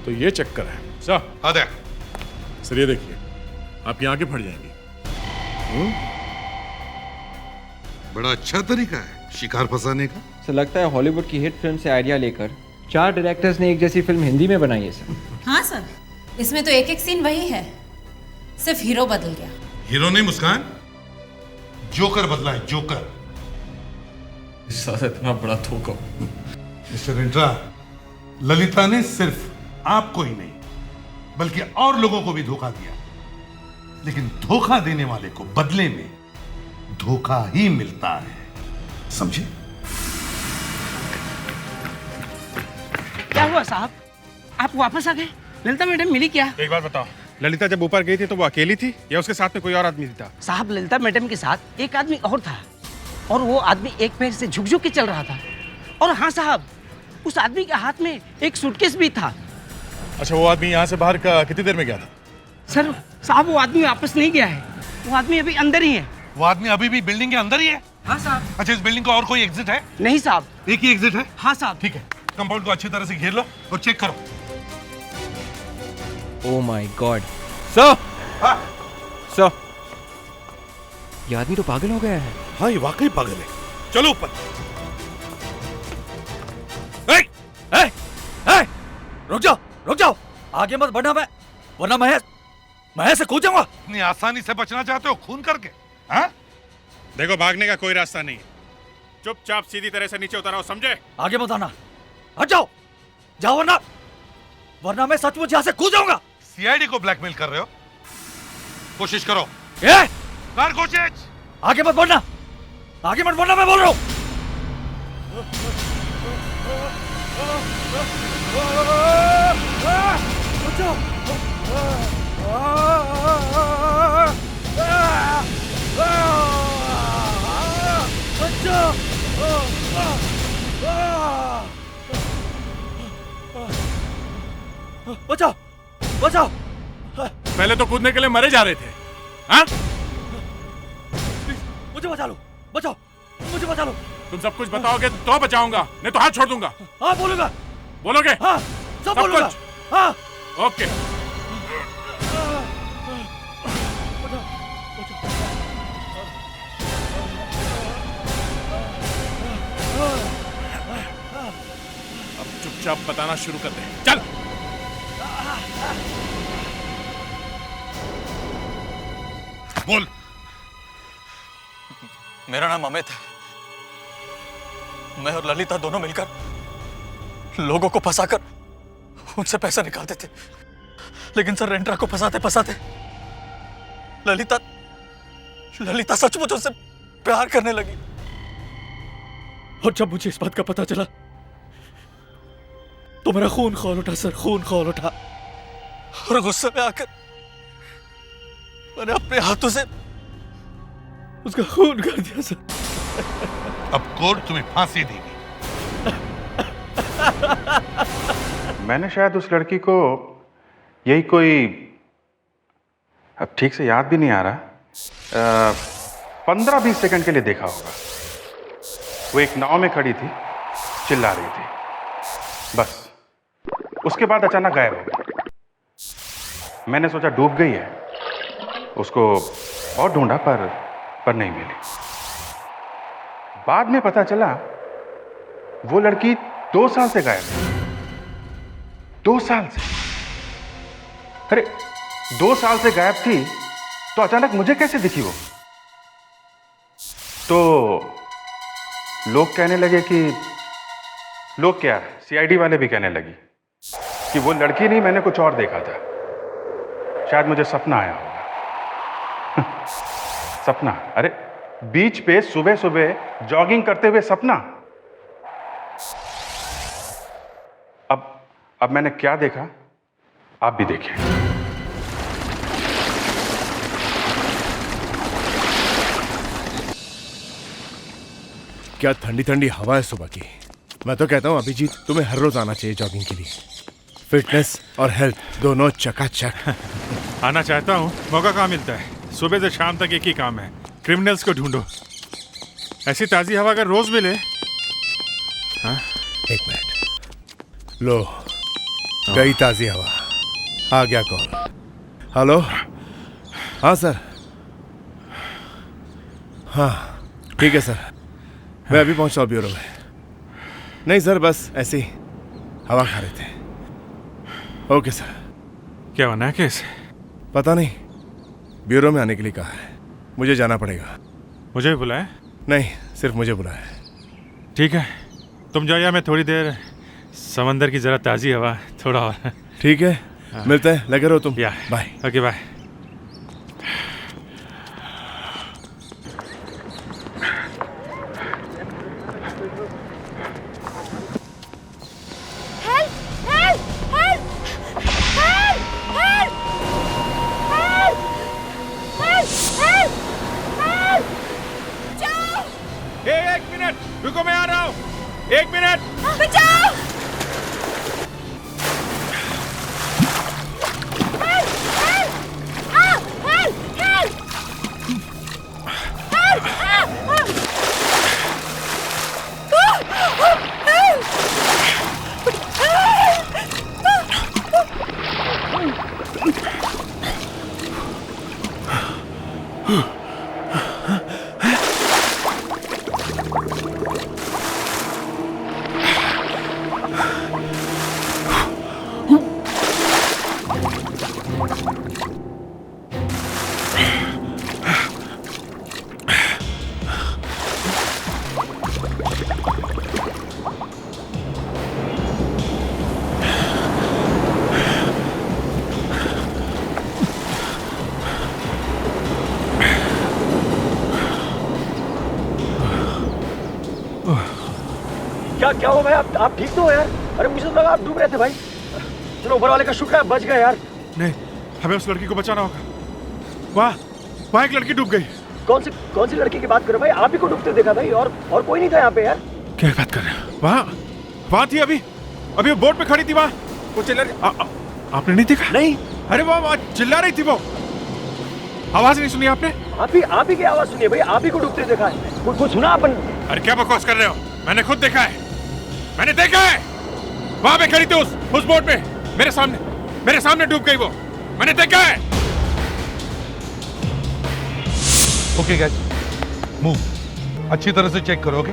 तो ये चक्कर है सर।
आदे
सर ये देखिए, आपकी आंखें फट जाएंगी।
बड़ा अच्छा तरीका है शिकार फंसाने का।
सर लगता है हॉलीवुड की हिट फिल्म से आइडिया लेकर 4 डायरेक्टर्स ने एक जैसी फिल्म हिंदी में बनाई है सर।
हाँ सर, इसमें तो एक एक सीन वही है, सिर्फ हीरो बदल गया।
हीरो नहीं मुस्कान, जोकर बदला है, जोकर।
इस साथ इतना बड़ा धोखा।
मिस्टर एंट्रा, ललिता ने सिर्फ आपको ही नहीं बल्कि और लोगों को भी धोखा दिया, लेकिन धोखा देने वाले को बदले में धोखा ही मिलता है, समझे?
क्या हुआ साहब, आप वापस आ गए? ललिता मैडम मिली क्या?
एक बात बताओ, ललिता जब ऊपर गई थी तो वो अकेली थी या उसके साथ में कोई और आदमी था?
साहब ललिता मैडम के साथ एक आदमी और था, और वो आदमी एक पैर से झुक झुक के चल रहा था। और हाँ साहब, उस आदमी के हाथ में एक सूटकेस भी था।
अच्छा, वो आदमी यहाँ से बाहर का कितनी देर में गया था?
सर साहब वो आदमी वापस नहीं गया है, वो आदमी अभी अंदर ही है।
वो आदमी अभी भी बिल्डिंग के अंदर ही है?
हाँ साहब।
अच्छा, इस बिल्डिंग का और कोई एग्जिट है?
नहीं साहब।
एक ही एग्जिट है?
हाँ साहब।
ठीक है, कंपाउंड को अच्छी तरह से घेर लो और चेक करो।
Oh my God sir, sir ये आदमी तो पागल हो गया है।
हाँ, ये वाकई पागल है। चलो ऊपर।
रुक जाओ, आगे मत बढ़ना, वरना मैं से कूद जाऊंगा।
इतनी आसानी से बचना चाहते हो खून करके? हाँ?
देखो, भागने का कोई रास्ता नहीं है, चुपचाप सीधी तरह से नीचे उतर आओ, समझे?
आगे मत आना, हट जाओ, जाओ वरना मैं सचमुच यहाँ से कूद जाऊंगा।
सीआईडी को ब्लैकमेल कर रहे हो? कोशिश करो।
कर कोशिश। आगे मत बढ़ना, मैं बोल रहा हूँ। बचाओ, बचाओ।
पहले तो कूदने के लिए मरे जा रहे थे, हाँ?
मुझे बचा लो, बचाओ, मुझे बचा लो।
तुम सब कुछ बताओगे तो बचाऊंगा, नहीं तो हाथ छोड़ दूंगा।
हाँ बोलूंगा।
बोलोगे?
हाँ, सब बोलूंगा।
कुछ?
हाँ।
ओके। अब चुपचाप बताना शुरू कर दे, चल।
बोल।
मेरा नाम अमित है। मैं और ललिता दोनों मिलकर लोगों को फंसाकर उनसे पैसा निकालते थे, लेकिन सर रेंट्रा को फंसाते फंसाते ललिता सचमुच उससे प्यार करने लगी।
और जब मुझे इस बात का पता चला तो मेरा खून खौल उठा सर, खून खौल उठा।
और गुस्से में आकर मैंने अपने हाथों से
उसका खून कर दिया सर।
अब कोर्ट तुम्हें फांसी देगी।
मैंने शायद उस लड़की को यही कोई, अब ठीक से याद भी नहीं आ रहा, 15-20 सेकंड के लिए देखा होगा। वो एक नाव में खड़ी थी, चिल्ला रही थी, बस। उसके बाद अचानक गायब हो गई। मैंने सोचा डूब गई है, उसको बहुत ढूंढा पर नहीं मिली। बाद में पता चला वो लड़की 2 साल से गायब है। 2 साल से। अरे 2 साल से गायब थी तो अचानक मुझे कैसे दिखी वो? तो लोग कहने लगे कि, लोग क्या, सीआईडी वाले भी कहने लगी कि वो लड़की नहीं, मैंने कुछ और देखा था। शायद मुझे सपना आया होगा। सपना? अरे बीच पे सुबह सुबह जॉगिंग करते हुए सपना। अब मैंने क्या देखा आप भी देखिए।
क्या ठंडी ठंडी हवा है सुबह की। मैं तो कहता हूँ अभिजीत, तुम्हें हर रोज आना चाहिए जॉगिंग के लिए। फिटनेस और हेल्थ दोनों चकाचक।
आना चाहता हूँ, मौका कहाँ मिलता है। सुबह से शाम तक एक ही काम है, क्रिमिनल्स को ढूंढो। ऐसी ताजी हवा अगर रोज मिले। हाँ?
1 मिनट, लो गई ताजी हवा, आ गया कॉल। हेलो, हाँ सर, हाँ ठीक है सर, मैं अभी पहुंचा ब्यूरो में। नहीं सर, बस ऐसे ही हवा खा रहे थे। Okay sir.
क्या होना है केस?
पता नहीं, ब्यूरो में आने के लिए कहा है, मुझे जाना पड़ेगा।
मुझे भी बुलाया?
नहीं, सिर्फ मुझे बुलाया।
ठीक है, तुम जाओ, या मैं थोड़ी देर समंदर की जरा ताजी हवा, थोड़ा और।
ठीक है, मिलते हैं, लगे रहो तुम।
बाय। Okay bye. एक मिनट रुको, मैं आ रहा हूँ। 1 मिनट।
बचाओ!
क्या हो भाई? आप ठीक तो हो यार? अरे मुझे तो लगा आप डूब रहे थे भाई। चलो ऊपर वाले का शुक्र है बच गए यार।
नहीं, हमें उस लड़की को बचाना होगा। वहाँ एक लड़की डूब गई।
कौन सी लड़की की बात कर रहे हो भाई? आप ही को डूबते देखा भाई, और कोई नहीं था यहाँ पे यार।
क्या बात कर रहे हैं? वहाँ थी अभी वो बोट पे खड़ी थी। वहाँ वो चिल्ला रही। आपने नहीं देखा?
नहीं।
अरे वो चिल्ला रही थी। वो आवाज नहीं सुनी आपने?
आप ही की आवाज सुनिए भाई, आप ही को डूबते देखा है। कुछ सुना अपन?
अरे क्या बकवास कर रहे हो? मैंने खुद देखा है, मैंने देखा है। वहां पे खड़ी थी उस बोट पे, मेरे सामने डूब गई वो। मैंने देखा है।
Okay guys, move. अच्छी तरह से चेक करो। ओके,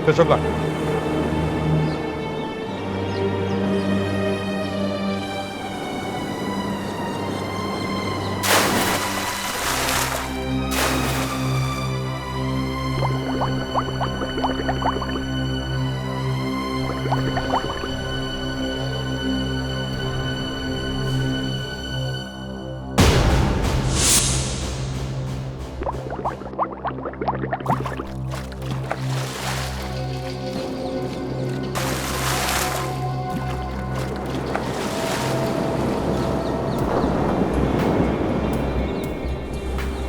कशोका।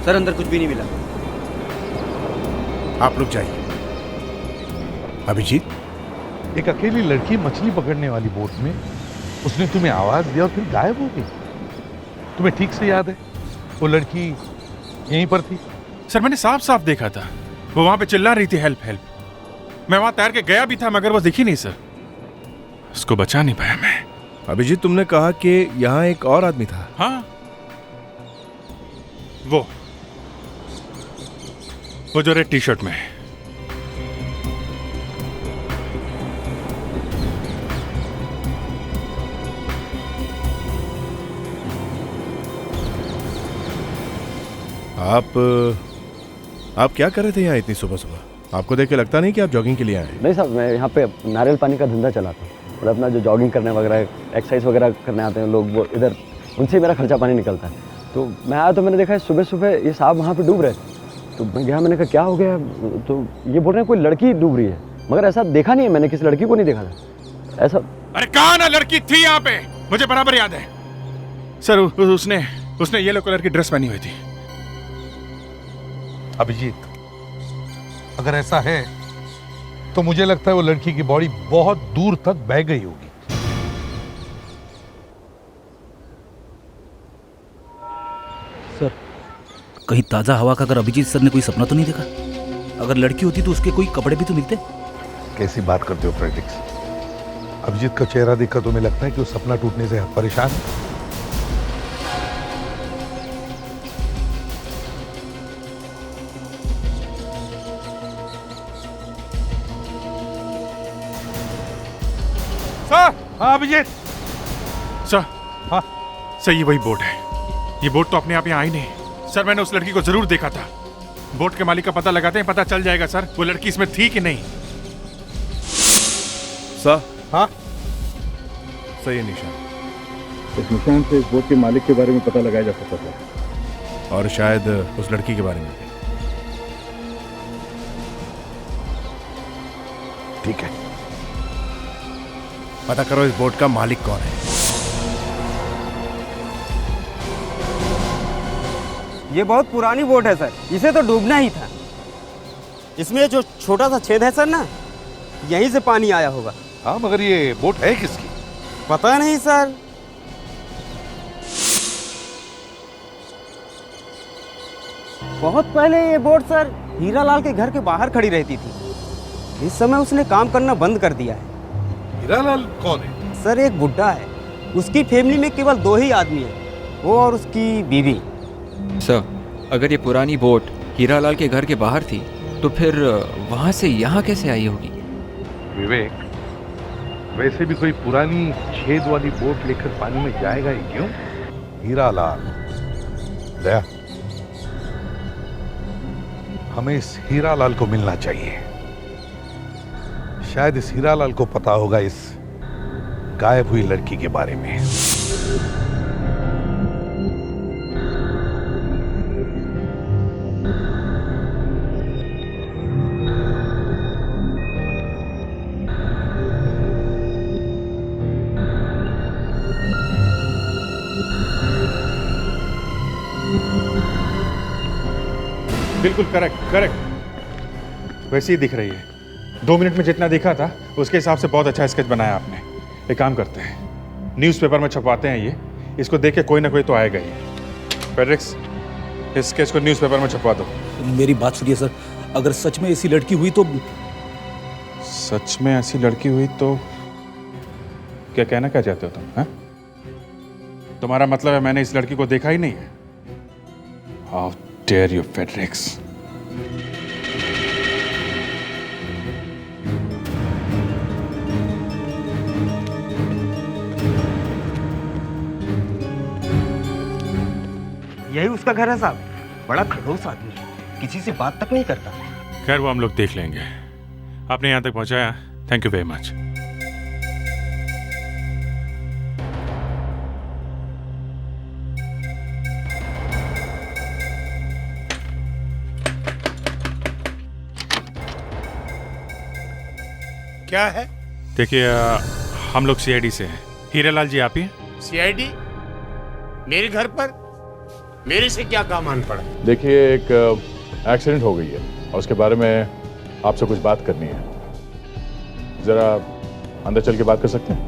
सर अंदर कुछ भी नहीं मिला।
आप रुक जाइए। अभिजीत,
एक अकेली लड़की मछली पकड़ने वाली बोट में, उसने तुम्हें आवाज दिया और फिर गायब हो गई। तुम्हें ठीक से याद है वो लड़की यहीं पर थी?
सर मैंने साफ साफ देखा था, वो वहां पे चिल्ला रही थी हेल्प हेल्प। मैं वहां तैर के गया भी था मगर वो दिखी नहीं सर। उसको बचा नहीं पाया मैं।
अभिजीत, तुमने कहा कि यहाँ एक और आदमी था।
हाँ, वो जो रेड टी शर्ट में है।
आप क्या कर रहे थे यहाँ इतनी सुबह सुबह? आपको देख के लगता नहीं कि आप जॉगिंग के लिए आए?
नहीं साहब, मैं यहाँ पे नारियल पानी का धंधा चलाता हूँ और अपना जो जॉगिंग करने वगैरह एक्सरसाइज वगैरह करने आते हैं लोग, वो इधर उनसे मेरा खर्चा पानी निकलता है। तो मैं आया तो मैंने देखा सुबह सुबह ये साहब वहाँ पे डूब रहे थे। तो मैं गया, मैंने कहा क्या हो गया? तो ये बोल रहे हैं कोई लड़की डूब रही है, मगर ऐसा देखा नहीं है मैंने, किसी लड़की को नहीं देखा था ऐसा।
अरे कहाँ ना लड़की थी यहाँ पे, मुझे बराबर याद है सर। उसने येलो कलर की ड्रेस पहनी हुई थी।
अभिजीत, अगर ऐसा है तो मुझे लगता है वो लड़की की बॉडी बहुत दूर तक बह गई होगी।
सर, कहीं ताजा हवा का अगर अभिजीत सर ने कोई सपना तो नहीं देखा? अगर लड़की होती तो उसके कोई कपड़े भी तो मिलते।
कैसी बात करते हो फ्रेडरिक्स? अभिजीत का चेहरा देखकर तुम्हें लगता है कि वो सपना टूटने से परेशान है?
सर।
हाँ अभिजीत।
सर। हाँ सर, ये वही बोट है। ये बोट तो अपने आप यहाँ आई नहीं सर। मैंने उस लड़की को जरूर देखा था। बोट के मालिक का पता लगाते हैं, पता चल जाएगा सर वो लड़की इसमें थी कि नहीं।
सर।
हाँ
सही है निशान।
इस निशान से इस बोट के मालिक के बारे में पता लगाया जा सकता था,
और शायद उस लड़की के बारे में भी।
ठीक है,
पता करो इस बोट का मालिक कौन है।
ये बहुत पुरानी बोट है सर, इसे तो डूबना ही था। इसमें जो छोटा सा छेद है सर ना, यहीं से पानी आया होगा।
हाँ, मगर ये बोट है किसकी?
पता नहीं सर। बहुत पहले ये बोट सर हीरालाल के घर के बाहर खड़ी रहती थी। इस समय उसने काम करना बंद कर दिया है।
हीरालाल कौन है?
सर एक बुड्ढा है, उसकी फैमिली में केवल 2 ही आदमी हैं, वो और उसकी बीवी।
सर, अगर ये पुरानी बोट हीरालाल के घर के बाहर थी तो फिर वहाँ से यहाँ कैसे आई होगी?
विवेक, वैसे भी कोई पुरानी छेद वाली बोट लेकर पानी में जाएगा ही क्यों? हीरालाल, दया, हमें इस हीरालाल को मिलना चाहिए। शायद इस हीरालाल को पता होगा इस गायब हुई लड़की के बारे में।
बिल्कुल करेक्ट करेक्ट, वैसे ही दिख रही है। 2 मिनट में जितना दिखा था उसके हिसाब से बहुत अच्छा स्केच बनाया आपने। एक काम करते हैं, न्यूज़पेपर में छपवाते हैं ये, इसको देख के कोई ना कोई तो आएगा ही। फेडरिक्स, इस स्केच को न्यूज़पेपर में छपवा दो।
मेरी बात सुनिए सर, अगर सच में ऐसी लड़की हुई तो?
सच में ऐसी लड़की हुई तो क्या कहना क्या चाहते हो तुम? हाँ, तुम्हारा मतलब है मैंने इस लड़की को देखा ही नहीं है? How dare you Fredericks.
यही उसका घर है साहब। बड़ा खड़ूस आदमी है, किसी से बात तक नहीं करता।
खैर वो हम लोग देख लेंगे। आपने यहाँ तक पहुँचाया, थैंक यू वेरी मच।
क्या है?
देखिए हम लोग सीआईडी से हैं। हीरालाल जी आप ही हैं?
सीआईडी? मेरे घर पर मेरे से क्या काम आन पड़ा?
देखिए, एक एक्सीडेंट हो गई है और उसके बारे में आपसे कुछ बात करनी है। जरा अंदर चल के बात कर सकते हैं?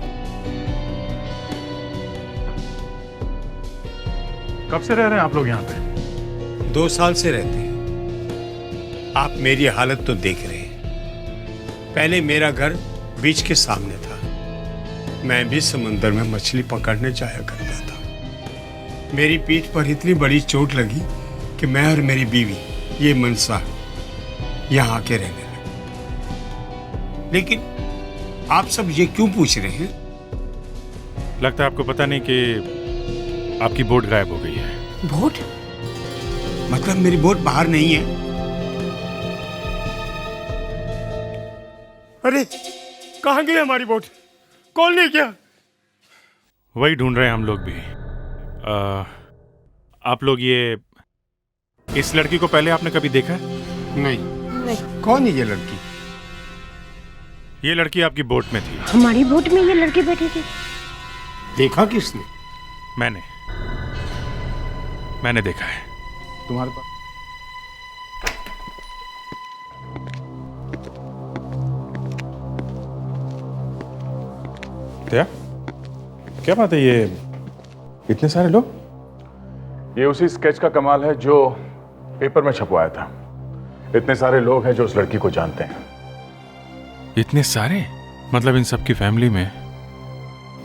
कब से रह रहे हैं आप लोग यहाँ पे?
2 साल से रहते हैं। आप मेरी हालत तो देख रहे हैं। पहले मेरा घर बीच के सामने था। मैं भी समुद्र में मछली पकड़ने जाया करता था। मेरी पीठ पर इतनी बड़ी चोट लगी कि मैं और मेरी बीवी, ये मनसा, यहाँ आके रहने लगे। लेकिन आप सब ये क्यों पूछ रहे हैं?
लगता है आपको पता नहीं कि आपकी बोट गायब हो गई है।
बोट? मतलब मेरी बोट बाहर नहीं है? अरे कहाँ गई हमारी बोट? कौन ले गया?
वही ढूंढ रहे हैं हम लोग भी। आप लोग ये इस लड़की को पहले आपने कभी देखा है?
नहीं। कौन है ये लड़की?
ये लड़की आपकी बोट में थी।
हमारी बोट में ये लड़की बैठी थी?
देखा किसने?
मैंने देखा है।
तुम्हारे पास
क्या बात है, ये इतने सारे लोग?
ये उसी स्केच का कमाल है जो पेपर में छपवाया था। इतने सारे लोग हैं जो उस लड़की को जानते हैं।
इतने सारे? मतलब इन सब की फैमिली में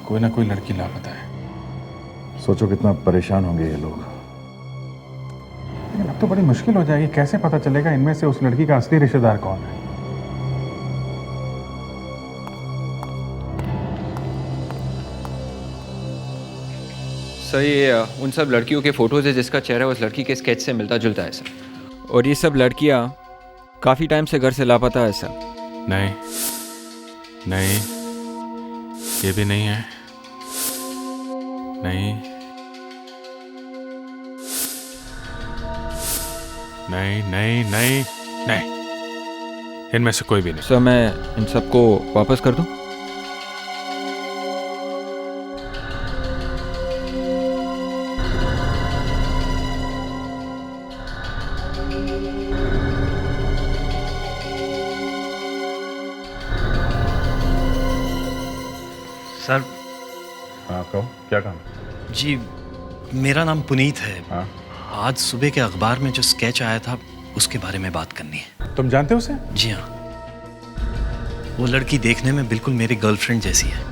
कोई ना कोई लड़की लापता है।
सोचो कितना परेशान होंगे ये लोग।
लेकिन अब तो बड़ी मुश्किल हो जाएगी, कैसे पता चलेगा इनमें से उस लड़की का असली रिश्तेदार कौन है?
सर ये उन सब लड़कियों के फोटोज है जिसका चेहरा उस लड़की के स्केच से मिलता जुलता है सर। और ये सब लड़कियां काफ़ी टाइम से घर से लापता है सर।
नहीं, ये भी नहीं है। नहीं, इनमें से कोई भी नहीं।
सर मैं इन सबको वापस कर दूं?
सर।
हाँ कहो, क्या काम?
जी मेरा नाम पुनीत है।
हाँ?
आज सुबह के अखबार में जो स्केच आया था उसके बारे में बात करनी है।
तुम जानते हो उसे?
जी हाँ, वो लड़की देखने में बिल्कुल मेरी गर्लफ्रेंड जैसी है।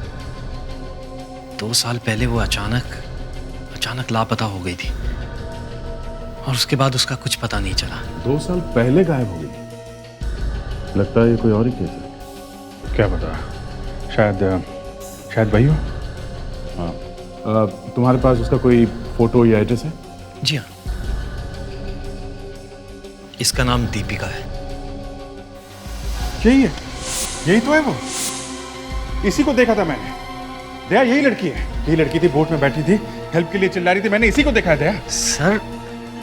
2 साल पहले वो अचानक लापता हो गई थी।
और उसके बाद उसका कुछ पता नहीं चला।
2 साल पहले गायब हो गई। लगता है ये कोई और ही केस है।
क्या पता, शायद वही हो।
हाँ, तुम्हारे पास उसका कोई फोटो या एड्रेस है?
जी हाँ, इसका नाम दीपिका है।
यही है, यही तो है वो। इसी को देखा था मैंने। दया यही लड़की है। यही लड़की थी, बोट में बैठी थी, हेल्प के लिए चिल्ला रही थी। मैंने इसी को देखा है दया।
सर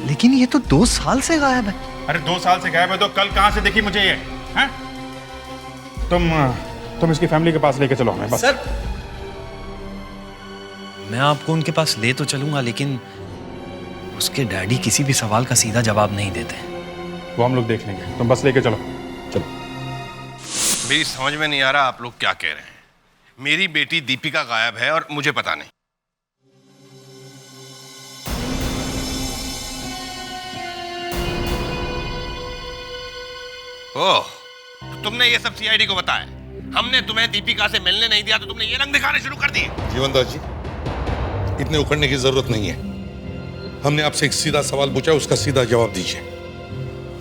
लेकिन ये तो 2 साल से गायब है।
अरे 2 साल से गायब है तो कल कहां से दिखी मुझे ये? हैं? तुम इसकी फैमिली के पास लेके चलो हमें बस।
सर मैं आपको उनके पास ले तो चलूंगा, लेकिन उसके डैडी किसी भी सवाल का सीधा जवाब नहीं देते।
वो हम लोग देख लेंगे, तुम बस लेके चलो। चलो।
मेरी समझ में नहीं आ रहा आप लोग क्या कह रहे हैं। मेरी बेटी दीपिका गायब है और मुझे पता नहीं। ओह, तो तुमने ये सब सीआईडी को बताया। हमने तुम्हें दीपिका से मिलने नहीं दिया तो तुमने ये रंग दिखाने शुरू कर दिए।
जीवनदास जी, इतने उखड़ने की जरूरत नहीं है। हमने आपसे एक सीधा सवाल पूछा, उसका सीधा जवाब दीजिए।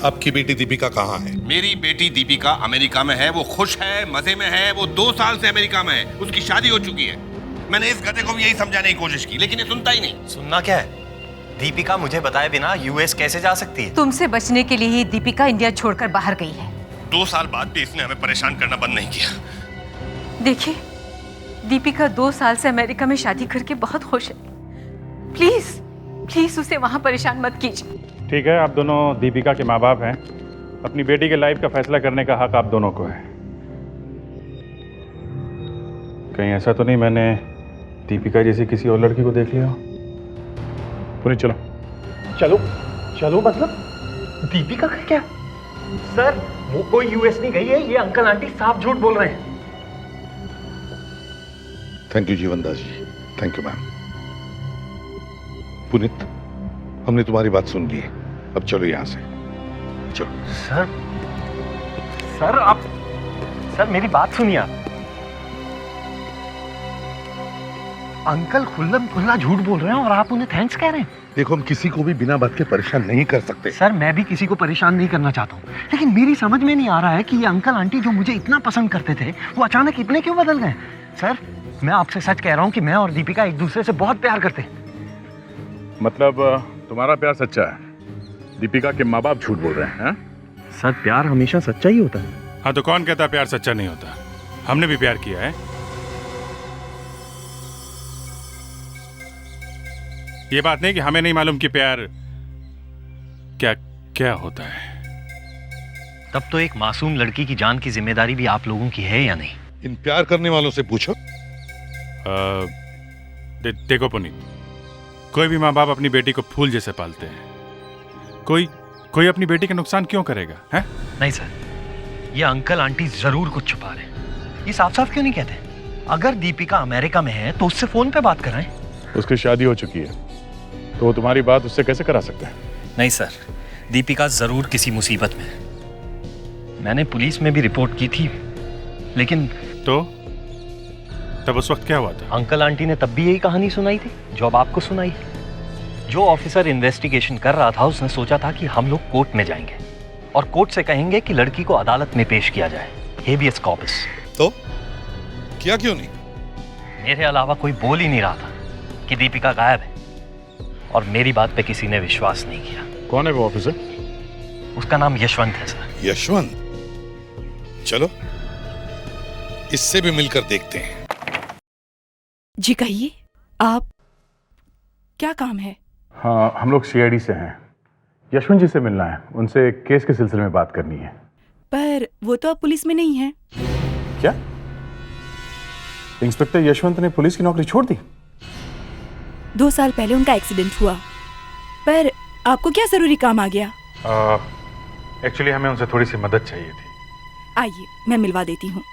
आपकी बेटी दीपिका कहाँ है?
मेरी बेटी दीपिका अमेरिका में है। वो खुश है, मजे में है। वो 2 साल से अमेरिका में है। उसकी शादी हो चुकी है। मैंने इस गधे को भी यही समझाने की कोशिश की, लेकिन ये सुनता ही नहीं।
सुनना क्या है? दीपिका मुझे बताए बिना यूएस कैसे जा सकती है?
तुमसे बचने के लिए ही दीपिका इंडिया छोड़कर बाहर गई है।
2 साल बाद भी इसने हमें परेशान करना बंद नहीं किया।
देखिए, दीपिका 2 साल से अमेरिका में शादी करके बहुत खुश है। प्लीज प्लीज उसे वहां परेशान मत कीजिए।
ठीक है, आप दोनों दीपिका के माँ बाप हैं। अपनी बेटी के लाइफ का फैसला करने का हक आप दोनों को है। कहीं ऐसा तो नहीं मैंने दीपिका जैसी किसी और लड़की को देख लिया हो? पुनीत चलो।
चलो चलो मतलब दीपिका का क्या? सर वो कोई यूएस नहीं गई है। ये अंकल आंटी साफ झूठ बोल रहे हैं।
Thank you Jeevandas ji, thank you ma'am. Puneet, हमने तुम्हारी बात सुन ली है, अब चलो यहाँ से, चलो।
सर आप, सर मेरी बात सुनिए आप। अंकल खुल्लम खुल्ला झूठ बोल रहे हैं और आप उन्हें थैंक्स कह रहे हैं।
देखो, हम किसी को भी बिना बात के परेशान नहीं कर सकते।
सर मैं भी किसी को परेशान नहीं करना चाहता हूँ, लेकिन मेरी समझ में नहीं आ रहा है कि ये अंकल आंटी जो मुझे इतना पसंद करते थे वो अचानक इतने क्यों बदल गए। सर मैं आपसे सच कह रहा हूँ कि मैं और दीपिका एक दूसरे से बहुत प्यार करते हैं।
मतलब तुम्हारा प्यार सच्चा है, दीपिका के माँ बाप झूठ बोल रहे हैं?
सर प्यार हमेशा सच्चा ही होता है।
हाँ तो कौन कहता प्यार सच्चा नहीं होता? हमने भी प्यार किया है। ये बात नहीं कि हमें नहीं मालूम कि प्यार क्या क्या होता है।
तब तो एक मासूम लड़की की जान की जिम्मेदारी भी आप लोगों की है या नहीं?
इन प्यार करने वालों से पूछो।
देखो पुनीत, कोई भी माँ बाप अपनी बेटी को फूल जैसे पालते हैं। कोई अपनी बेटी का नुकसान क्यों करेगा? है?
नहीं सर, ये अंकल आंटी जरूर कुछ छुपा रहे हैं। ये साफ साफ क्यों नहीं कहते? अगर दीपिका अमेरिका में है तो उससे फोन पे बात कराएं।
उसकी शादी हो चुकी है तो वो तुम्हारी बात उससे कैसे करा सकते हैं?
नहीं सर, दीपिका जरूर किसी मुसीबत में है। मैंने पुलिस में भी रिपोर्ट की थी, लेकिन
तो तब उस वक्त क्या हुआ था?
अंकल आंटी ने तब भी यही कहानी सुनाई थी जो अब आपको सुनाई। जो ऑफिसर इन्वेस्टिगेशन कर रहा था उसने सोचा था कि हम लोग कोर्ट में जाएंगे और कोर्ट से कहेंगे कि लड़की को अदालत में पेश किया जाए, हेबियस कॉर्पस।
तो किया क्यों नहीं?
मेरे अलावा कोई बोल ही नहीं रहा था कि दीपिका गायब है, और मेरी बात पे किसी ने विश्वास नहीं किया।
कौन है वो ऑफिसर?
उसका नाम यशवंत है सर।
यशवंत? चलो इससे भी मिलकर देखते हैं।
जी कहिए, आप क्या काम है?
हाँ, हम लोग सीआईडी से हैं। यशवंत जी से मिलना है, उनसे केस के सिलसिले में बात करनी है।
पर वो तो अब पुलिस में नहीं है।
क्या? इंस्पेक्टर यशवंत ने पुलिस की नौकरी छोड़ दी?
2 साल पहले उनका एक्सीडेंट हुआ। पर आपको क्या जरूरी काम आ गया?
एक्चुअली हमें उनसे थोड़ी सी मदद चाहिए थी।
आइए मैं मिलवा देती हूँ।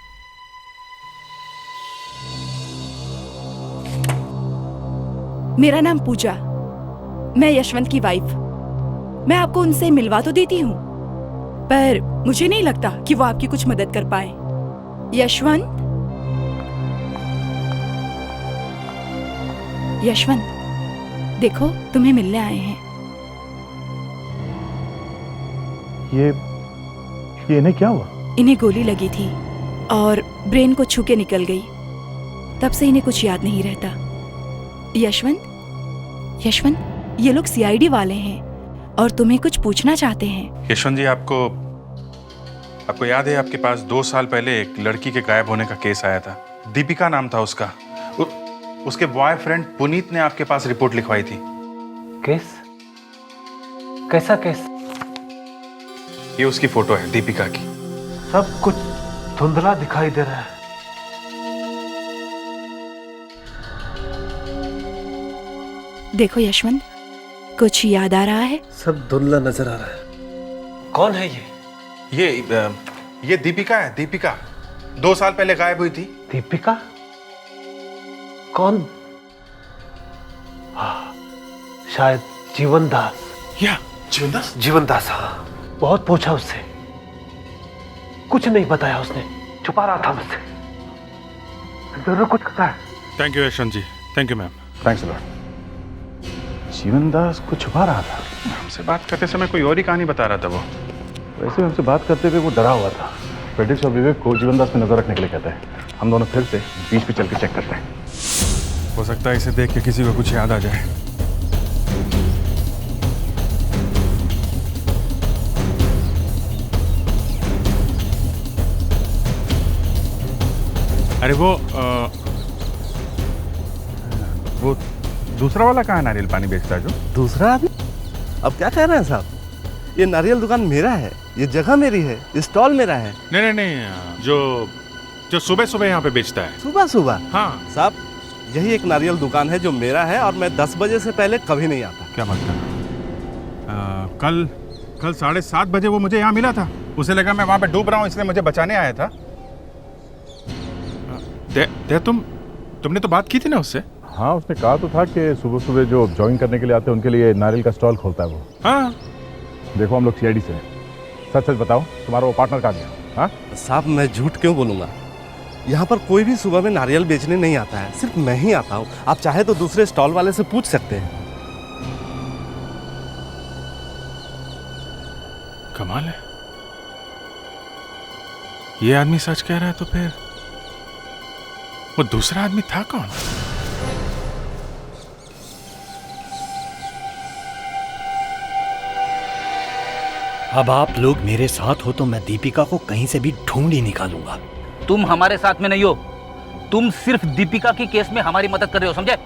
मेरा नाम पूजा, मैं यशवंत की वाइफ। मैं आपको उनसे मिलवा तो देती हूँ, पर मुझे नहीं लगता कि वो आपकी कुछ मदद कर पाए। यशवंत, यशवंत, देखो तुम्हें मिलने आए हैं।
ये इन्हें क्या हुआ?
इन्हें गोली लगी थी और ब्रेन को छू के निकल गई। तब से इन्हें कुछ याद नहीं रहता। यशवंत, ये लोग सीआईडी वाले हैं और तुम्हें कुछ पूछना चाहते हैं।
यशवंत जी, आपको याद है आपके पास 2 साल पहले एक लड़की के गायब होने का केस आया था? दीपिका नाम था उसका। उसके बॉयफ्रेंड पुनीत ने आपके पास रिपोर्ट लिखवाई थी।
केस? कैसा केस?
ये उसकी फोटो है, दीपिका की।
सब कुछ धुंधला दिखाई दे रहा है।
देखो यशवंत, कुछ याद आ रहा है?
सब धुंधला नजर आ रहा है। कौन है ये?
ये दीपिका है, दीपिका। 2 साल पहले गायब हुई थी।
दीपिका? कौन? हाँ, शायद जीवन दास।
या जीवन दास?
जीवन दास, हाँ। बहुत पूछा उससे, कुछ नहीं बताया उसने, छुपा रहा था मुझसे। जरूर कुछ करता है।
Thank you Yashwant ji. Thank you ma'am.
Thanks a lot. Jeevan Das को छुपा रहा था।
हमसे बात करते समय कोई और ही कहानी बता रहा था वो।
वैसे हमसे बात करते हुए वो डरा हुआ था। फेडिक्स और विवेक को जीवन दास पे नजर रखने के लिए कहता है। हम दोनों फिर से बीच पे चल के चेक करते हैं।
हो सकता है इसे देख के किसी को कुछ याद आ जाए। अरे वो दूसरा वाला कहाँ नारियल पानी बेचता है जो?
दूसरा आदमी? अब क्या कह रहे हैं साहब? ये नारियल दुकान मेरा है, ये जगह मेरी है, ये स्टॉल मेरा है।
नहीं, जो सुबह सुबह यहाँ पे बेचता है।
सुबह सुबह?
हाँ
साहब, यही एक नारियल दुकान है जो मेरा है और मैं 10 बजे से पहले कभी नहीं आता।
क्या बात कर? कल 7:30 बजे वो मुझे यहाँ मिला था। उसे लगा मैं वहाँ पे डूब रहा हूँ, इसलिए मुझे बचाने आया था। तुमने तो बात की थी ना उससे?
हाँ, उसने कहा तो था कि सुबह सुबह जो जॉगिंग करने के लिए आते हैं उनके लिए नारियल का स्टॉल खोलता है वो।
हाँ।
देखो, हम लोग सीआईडी से हैं। सच सच बताओ, तुम्हारा वो पार्टनर कहाँ गया? हाँ
साहब, मैं झूठ क्यों बोलूँगा? यहाँ पर कोई भी सुबह में नारियल बेचने नहीं आता है, सिर्फ मैं ही आता हूँ। आप चाहे तो दूसरे स्टॉल वाले से पूछ सकते हैं।
कमाल है, ये आदमी सच कह रहा है तो फिर वो दूसरा आदमी था कौन?
अब आप लोग मेरे साथ हो तो मैं दीपिका को कहीं से भी ढूंढ ही निकालूंगा।
तुम हमारे साथ में नहीं हो, तुम सिर्फ दीपिका की केस में हमारी मदद कर रहे हो, समझे?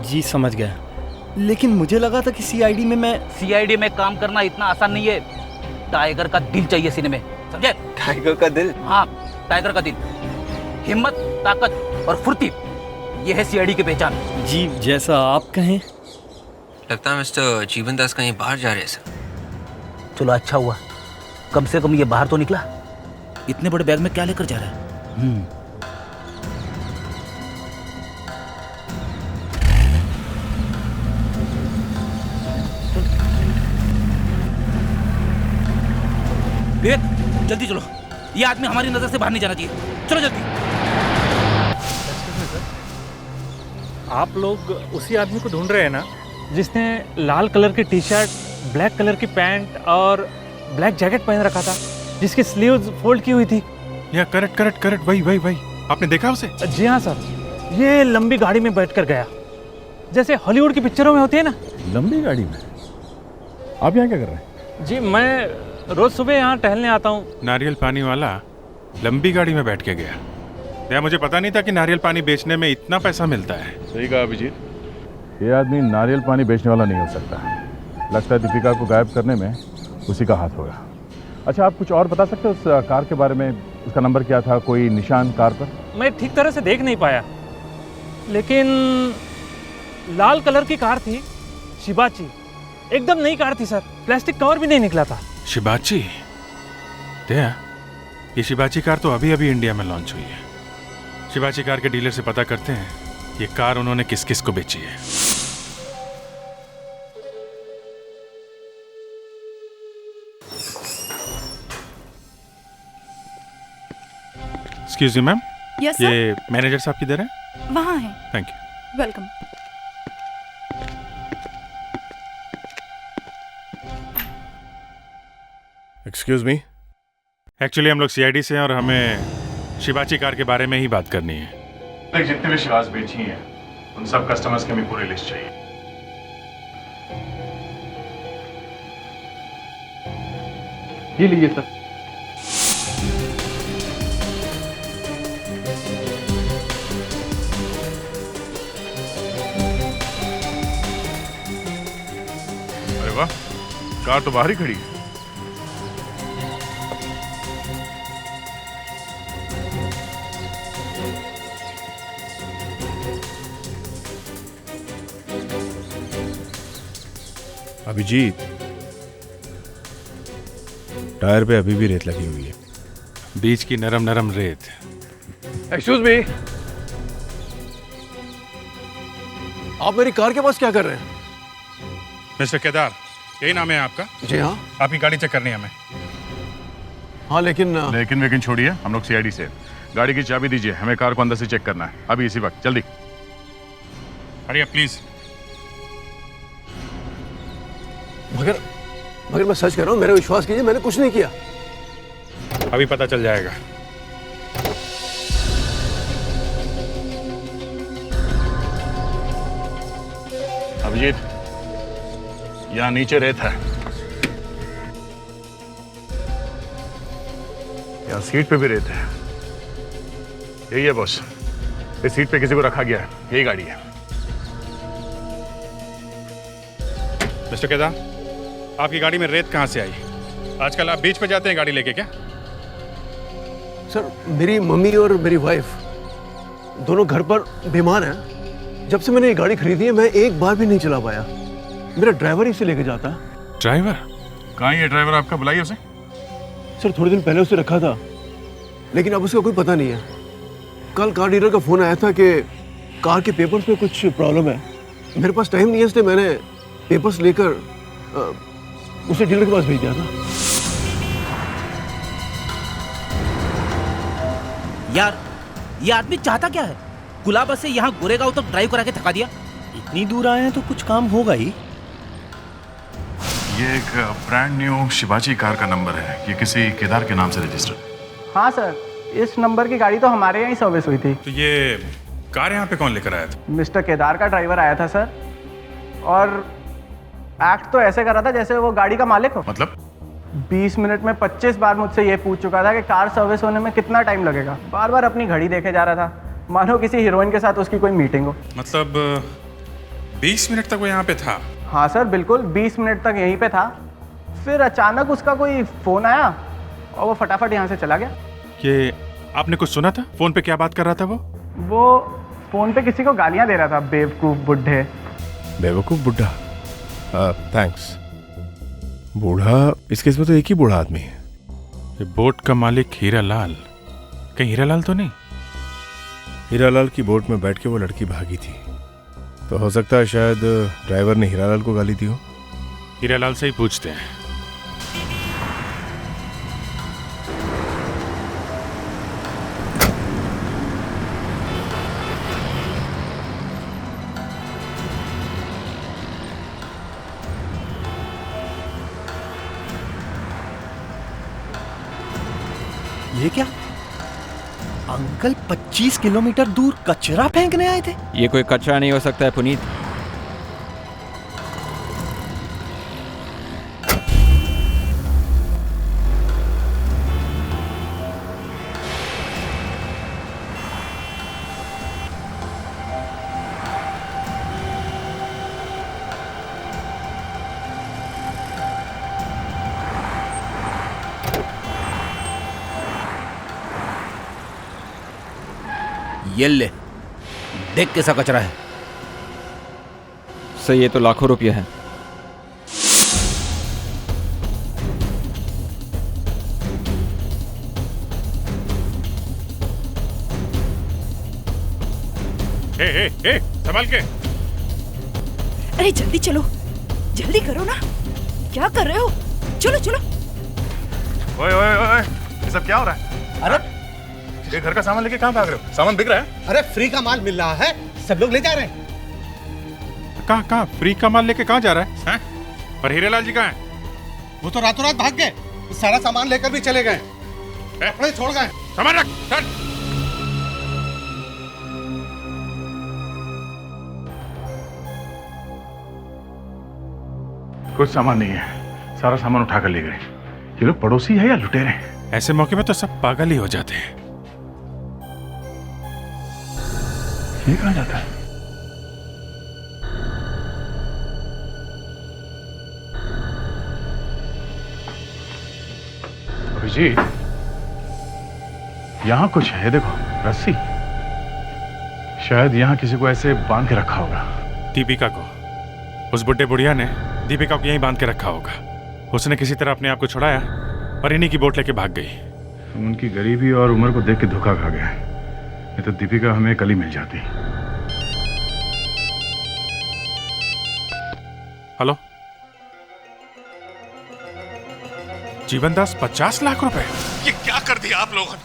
जी समझ गया, लेकिन मुझे लगा था कि सीआईडी में
काम करना इतना आसान नहीं है। टाइगर का दिल चाहिए सीने में, समझे?
टाइगर का दिल?
हाँ, टाइगर का दिल। हिम्मत, ताकत और फुर्ती, ये है सीआईडी की पहचान।
जी जैसा आप कहें।
लगता है मिस्टर जीवन दास कहीं बाहर जा रहे हैं सर।
चलो अच्छा हुआ, कम से कम ये बाहर तो निकला।
इतने बड़े बैग में क्या लेकर जा रहा है? विवेक, जल्दी चलो, ये आदमी हमारी नजर से बाहर नहीं जाना चाहिए। चलो जल्दी।
आप लोग उसी आदमी को ढूंढ रहे हैं ना, जिसने लाल कलर की टी शर्ट, ब्लैक कलर की पैंट और ब्लैक जैकेट पहन रखा था, जिसकी स्लीव्स फोल्ड की हुई थी?
या करेक्ट, वही। आपने देखा उसे?
जी हाँ सर, ये लंबी गाड़ी में बैठकर गया, जैसे हॉलीवुड की पिक्चरों में होती है ना।
लंबी गाड़ी में? आप यहाँ क्या कर रहे हैं?
जी मैं रोज सुबह यहाँ टहलने आता हूँ।
नारियल पानी वाला लंबी गाड़ी में बैठ के गया? या मुझे पता नहीं था कि नारियल पानी बेचने में इतना पैसा मिलता है।
सही कहा अभिजीत, ये आदमी नारियल पानी बेचने वाला नहीं हो सकता। लगता है दीपिका को गायब करने में उसी का हाथ होगा। अच्छा, आप कुछ और बता सकते हो उस कार के बारे में? उसका नंबर क्या था, कोई निशान कार पर?
मैं ठीक तरह से देख नहीं पाया, लेकिन लाल कलर की कार थी, शिबाची। एकदम नई कार थी सर, प्लास्टिक कवर भी नहीं निकला था।
शिबाची? ये शिबाची कार तो अभी इंडिया में लॉन्च हुई है। शिबाची कार के डीलर से पता करते हैं ये कार उन्होंने किस किस को बेची है। Excuse me ma'am,
yes sir.
ये मैनेजर साहब किधर है?
वहाँ है।
Thank you.
Welcome.
Excuse me.
Actually हम लोग सीआईडी से हैं और हमें शिवाची कार के बारे में ही बात करनी है। जितने भी शिवाज बेची हैं उन सब कस्टमर्स की हमें पूरी लिस्ट चाहिए।
ये लीजिए सर।
अरे वाह, कार तो बाहर ही खड़ी है।
अभिजीत, टायर पे अभी भी रेत लगी हुई है।
बीच की नरम नरम रेत।
एक्सक्यूज मी, आप मेरी कार के पास क्या कर रहे हैं?
मिस्टर केदार, यही नाम है आपका?
जी हाँ।
आपकी गाड़ी चेक करनी है हमें।
हाँ
लेकिन छोड़िए, हम लोग सीआईडी से। गाड़ी की चाबी दीजिए, हमें कार को अंदर से चेक करना है अभी इसी वक्त, जल्दी।
अरे प्लीज।
मगर मैं सच कह रहा हूँ, मेरा विश्वास कीजिए, मैंने कुछ नहीं किया।
अभी पता चल जाएगा।
अभिजीत, यहाँ नीचे रेत है। यहाँ सीट पे भी रेत है। यही है बॉस, इस सीट पे किसी को रखा गया है, यही गाड़ी है।
मिस्टर केदार, आपकी गाड़ी में रेत कहाँ से आई? आजकल आप बीच पे जाते हैं गाड़ी लेके क्या?
सर, मेरी मम्मी और मेरी वाइफ दोनों घर पर बीमार हैं। जब से मैंने ये गाड़ी खरीदी है, मैं एक बार भी नहीं चला पाया। मेरा ड्राइवर इसे लेके जाता है।
ड्राइवर?
कहाँ है ड्राइवर आपका? बुलाइए उसे।
सर, थोड़े दिन पहले उसे रखा था, लेकिन अब उसका कोई पता नहीं है। कल कार डीलर का फोन आया था कि कार के पेपर्स में कुछ प्रॉब्लम है। मेरे पास टाइम नहीं है, इसलिए मैंने पेपर्स लेकर उसे डीलर के पास भेज दिया था।
यार, ये आदमी चाहता क्या है? गुलाबा से यहाँ गोरेगांव तक ड्राइव करा के थका दिया।
इतनी दूर आए हैं तो कुछ काम होगा ही।
ये एक ब्रांड न्यू शिवाजी कार का नंबर है। ये किसी केदार के नाम से रजिस्टर्ड।
हाँ सर, इस नंबर की गाड़ी तो हमारे यहाँ ही सर्विस हुई थी।
तो ये कार यहाँ पे कौन लेकर आया था?
मिस्टर केदार का ड्राइवर आया था सर, और एक्ट तो ऐसे कर रहा था जैसे वो गाड़ी का मालिक हो।
मतलब?
20 मिनट में 25 बार मुझसे ये पूछ चुका था कि कार सर्विस होने में कितना टाइम लगेगा। बार बार अपनी घड़ी देखे जा रहा था, मानो किसी हीरोइन के साथ उसकी कोई मीटिंग हो।
मतलब 20 मिनट तक वो यहाँ पे था?
हाँ सर, बिल्कुल 20 मिनट तक यहीं पे था। फिर अचानक उसका कोई फ़ोन आया और वो फटाफट यहाँ से चला गया।
ये आपने कुछ सुना था? फ़ोन पे क्या बात कर रहा था
वो फ़ोन पे किसी को गालियाँ दे रहा था, बेवकूफ़ बुढ़े।
बेवकूफ़ बुढ़ा? थैंक्स। बूढ़ा, इस केस में तो एक ही बूढ़ा आदमी है।
ये बोट का मालिक हीरालाल, कहीं हीरालाल तो नहीं?
हीरालाल की बोट में बैठ के वो लड़की भागी थी, तो हो सकता है शायद ड्राइवर ने हीरालाल को गाली दी हो।
हीरालाल से ही पूछते हैं।
ये क्या? अंकल 25 किलोमीटर दूर कचरा फेंकने आए थे?
ये कोई कचरा नहीं हो सकता है पुनीत।
ये ले, देख कैसा कचरा है।
सर, ये तो लाखों रुपये है।
ए, संभाल के।
अरे जल्दी चलो, जल्दी करो ना, क्या कर रहे हो? चलो चलो।
ओए ओए ओए, ये सब क्या हो रहा है?
अरे
ये घर का सामान लेके कहाँ भाग रहे हो? सामान बिक रहा है?
अरे फ्री का माल मिल रहा है, सब लोग ले जा रहे हैं।
कहाँ फ्री का माल लेके कहाँ जा रहा है? और हीरेलाल जी कहाँ हैं?
वो तो रातों रात भाग गए।
सारा सामान लेकर भी चले गए, कपड़े छोड़ गए।
सामान रख, चल।
कुछ सामान नहीं है, सारा सामान उठा कर ले गए। ये लोग पड़ोसी है या लुटेरे हैं?
ऐसे मौके में तो सब पागल ही हो जाते हैं।
ये कहाँ जाता है? अभिजीत, यहां कुछ है, देखो रस्सी। शायद यहां किसी को ऐसे बांध के रखा होगा।
दीपिका को, उस बुड्ढे बुढ़िया ने दीपिका को यहीं बांध के रखा होगा। उसने किसी तरह अपने आप को छुड़ाया और इन्हीं की बोट लेके भाग गई।
हम उनकी गरीबी और उम्र को देख के धोखा खा गए, नहीं तो दीपिका हमें कल ही मिल जाती।
हेलो, जीवन दास, 50 लाख रुपए?
ये क्या कर दिया आप लोगों ने?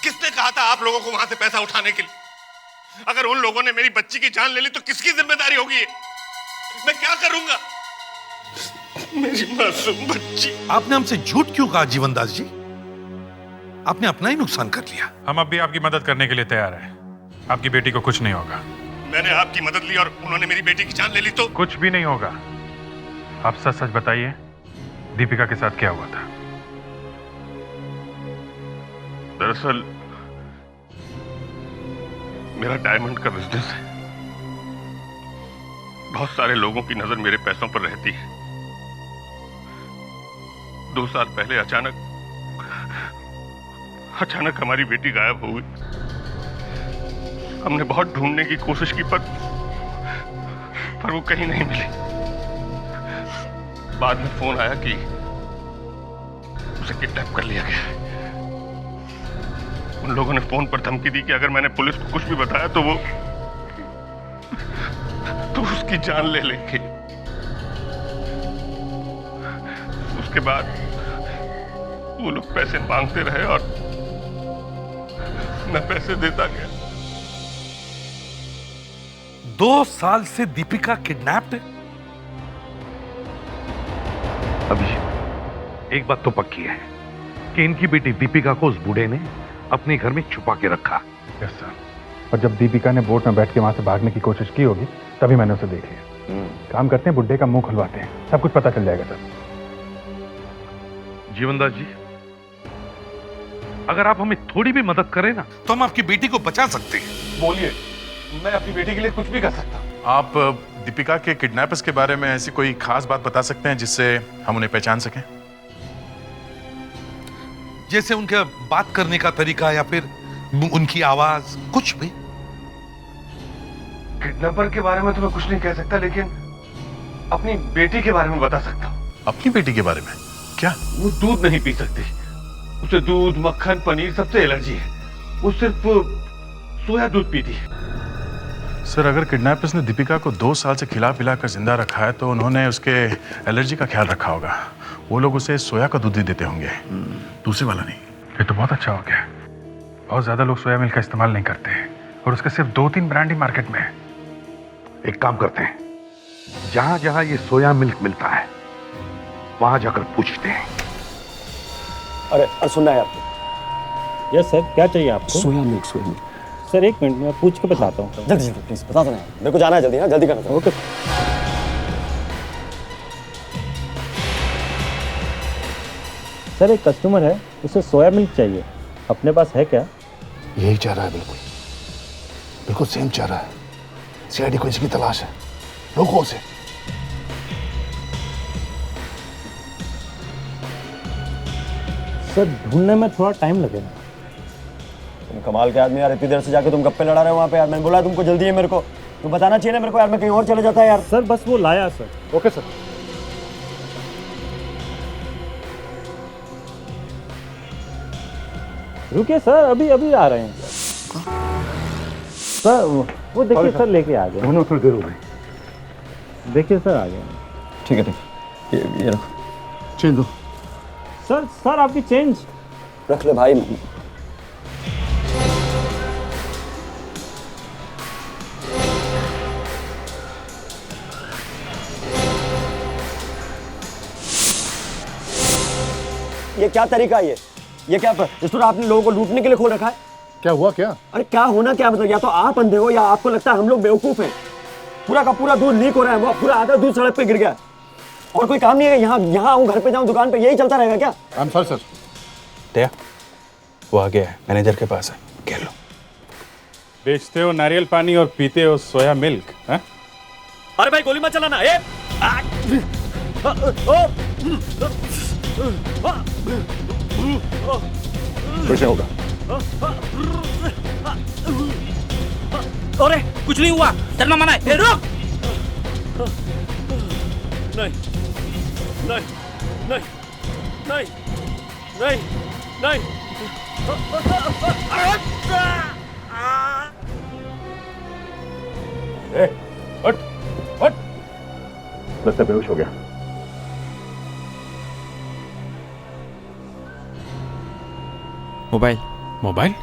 किसने कहा था आप लोगों को वहां से पैसा उठाने के लिए? अगर उन लोगों ने मेरी बच्ची की जान ले ली तो किसकी जिम्मेदारी होगी? मैं क्या करूंगा? मेरी मासूम बच्ची।
आपने हमसे झूठ क्यों कहा जीवनदास जी? आपने अपना ही नुकसान कर लिया।
हम अब भी आपकी मदद करने के लिए तैयार हैं। आपकी बेटी को कुछ नहीं होगा।
मैंने आपकी मदद ली और उन्होंने मेरी बेटी की जान ले ली तो?
कुछ भी नहीं होगा। आप सच सच बताइए, दीपिका के साथ क्या हुआ था?
दरअसल मेरा डायमंड का बिजनेस है। बहुत सारे लोगों की नजर मेरे पैसों पर रहती है। 2 साल पहले अचानक हमारी बेटी गायब हो गई। हमने बहुत ढूंढने की कोशिश की पर वो कहीं नहीं मिली। बाद में फोन आया कि उसे किडनैप कर लिया गया है। उन लोगों ने फोन पर धमकी दी कि अगर मैंने पुलिस को कुछ भी बताया तो उसकी जान ले लेंगे। उसके बाद वो लोग पैसे मांगते रहे और मैं पैसे देता गया।
2 साल से दीपिका किडनैप्ड है।
अभिजीत, एक बात तो पक्की है कि इनकी बेटी दीपिका को उस बूढ़े ने अपने घर में छुपा के रखा।
Yes sir. और जब दीपिका ने बोट में बैठ के वहां से भागने की कोशिश की होगी तभी मैंने उसे देख लिया। काम करते हैं, बुड्ढे का मुंह खुलवाते हैं, सब कुछ पता चल जाएगा सर।
जीवनदास जी, अगर आप हमें थोड़ी भी मदद करें ना तो हम आपकी बेटी को बचा सकते हैं।
बोलिए, मैं अपनी बेटी के लिए कुछ भी कर सकता हूँ।
आप दीपिका के किडनैपर्स के बारे में ऐसी कोई खास बात बता सकते हैं जिससे हम उन्हें पहचान सकें?
जैसे उनका बात करने का तरीका या फिर उनकी आवाज, कुछ भी।
किडनैपर के बारे में तो मैं कुछ नहीं कह सकता, लेकिन अपनी बेटी के बारे में बता सकता हूँ।
अपनी बेटी के बारे में क्या?
वो दूध नहीं पी सकती। उसे दूध, मक्खन, पनीर सबसे एलर्जी है। वो सिर्फ सोया दूध पीती है।
सर, अगर किडनैपर्स ने दीपिका को 2 साल से खिला पिला कर जिंदा रखा है तो उन्होंने उसके एलर्जी का ख्याल रखा होगा। वो लोग उसे सोया का दूध ही देते होंगे, दूसरे वाला नहीं।
ये तो बहुत अच्छा हो गया। बहुत ज्यादा लोग सोया मिल्क का इस्तेमाल नहीं करते हैं और उसके सिर्फ 2-3 ब्रांड ही मार्केट में है।
एक काम करते हैं, जहां जहां ये सोया मिल्क मिलता है वहां जाकर पूछते हैं।
अरे सुनना है आपको?
यस सर, क्या चाहिए आपको?
Soya milk, soya milk.
Sir 1 minute में पूछ के बताता हूँ।
जल्दी जल्दी प्लीज बता दो ना, मेरे को जाना है जल्दी। हाँ जल्दी करना।
ओके। सर एक कस्टमर है, उसे सोया मिल्क चाहिए, अपने पास है क्या?
यही चाह रहा है, बिल्कुल बिल्कुल सेम चाह रहा है। सीआईडी को इसकी तलाश है, रोको उसे।
सर ढूंढने में थोड़ा टाइम लगेगा।
तुम कमाल के आदमी यार, इतनी देर से जाके तुम गप्पे लड़ा रहे हो वहाँ पे यार। मैंने बोला तुमको जल्दी है, मेरे को तुम बताना चाहिए ना मेरे को यार, मैं कहीं और चले जाता है यार।
सर बस वो लाया सर।
Okay sir.
रुकिए सर, अभी अभी आ रहे हैं सर। वो देखिए सर, लेके आ गए।
थोड़ी देर हो गई।
देखिए सर, आ गए।
ठीक है ठीक है, ये रखो।
चेंज दो
सर आपकी चेंज
रख ले भाई। ये क्या तरीका है ये क्या रेस्टोरेंट आपने लोगों को लूटने के लिए खोल रखा है?
क्या हुआ क्या?
अरे क्या होना क्या, मतलब या तो आप अंधे हो या आपको लगता है हम लोग बेवकूफ हैं। पूरा का पूरा दूध लीक हो रहा है, वो पूरा आधा दूध सड़क पे गिर गया और कोई काम नहीं है। यहाँ आऊँ, घर पे जाऊँ, दुकान पे, यही चलता रहेगा क्या?
I am sorry sir.
Daya, वो आ गया है, मैनेजर के पास है, कह लो।
बेचते हो नारियल पानी और पीते हो सोया मिल्क, हैं?
अरे भाई गोली मत चलाना।
कुछ नहीं होगा।
अरे कुछ नहीं हुआ, डरना मना है। रुक।
नहीं नहीं नहीं नहीं नहीं नहीं।
हट हट, लगता है बेहोश हो गया।
मोबाइल?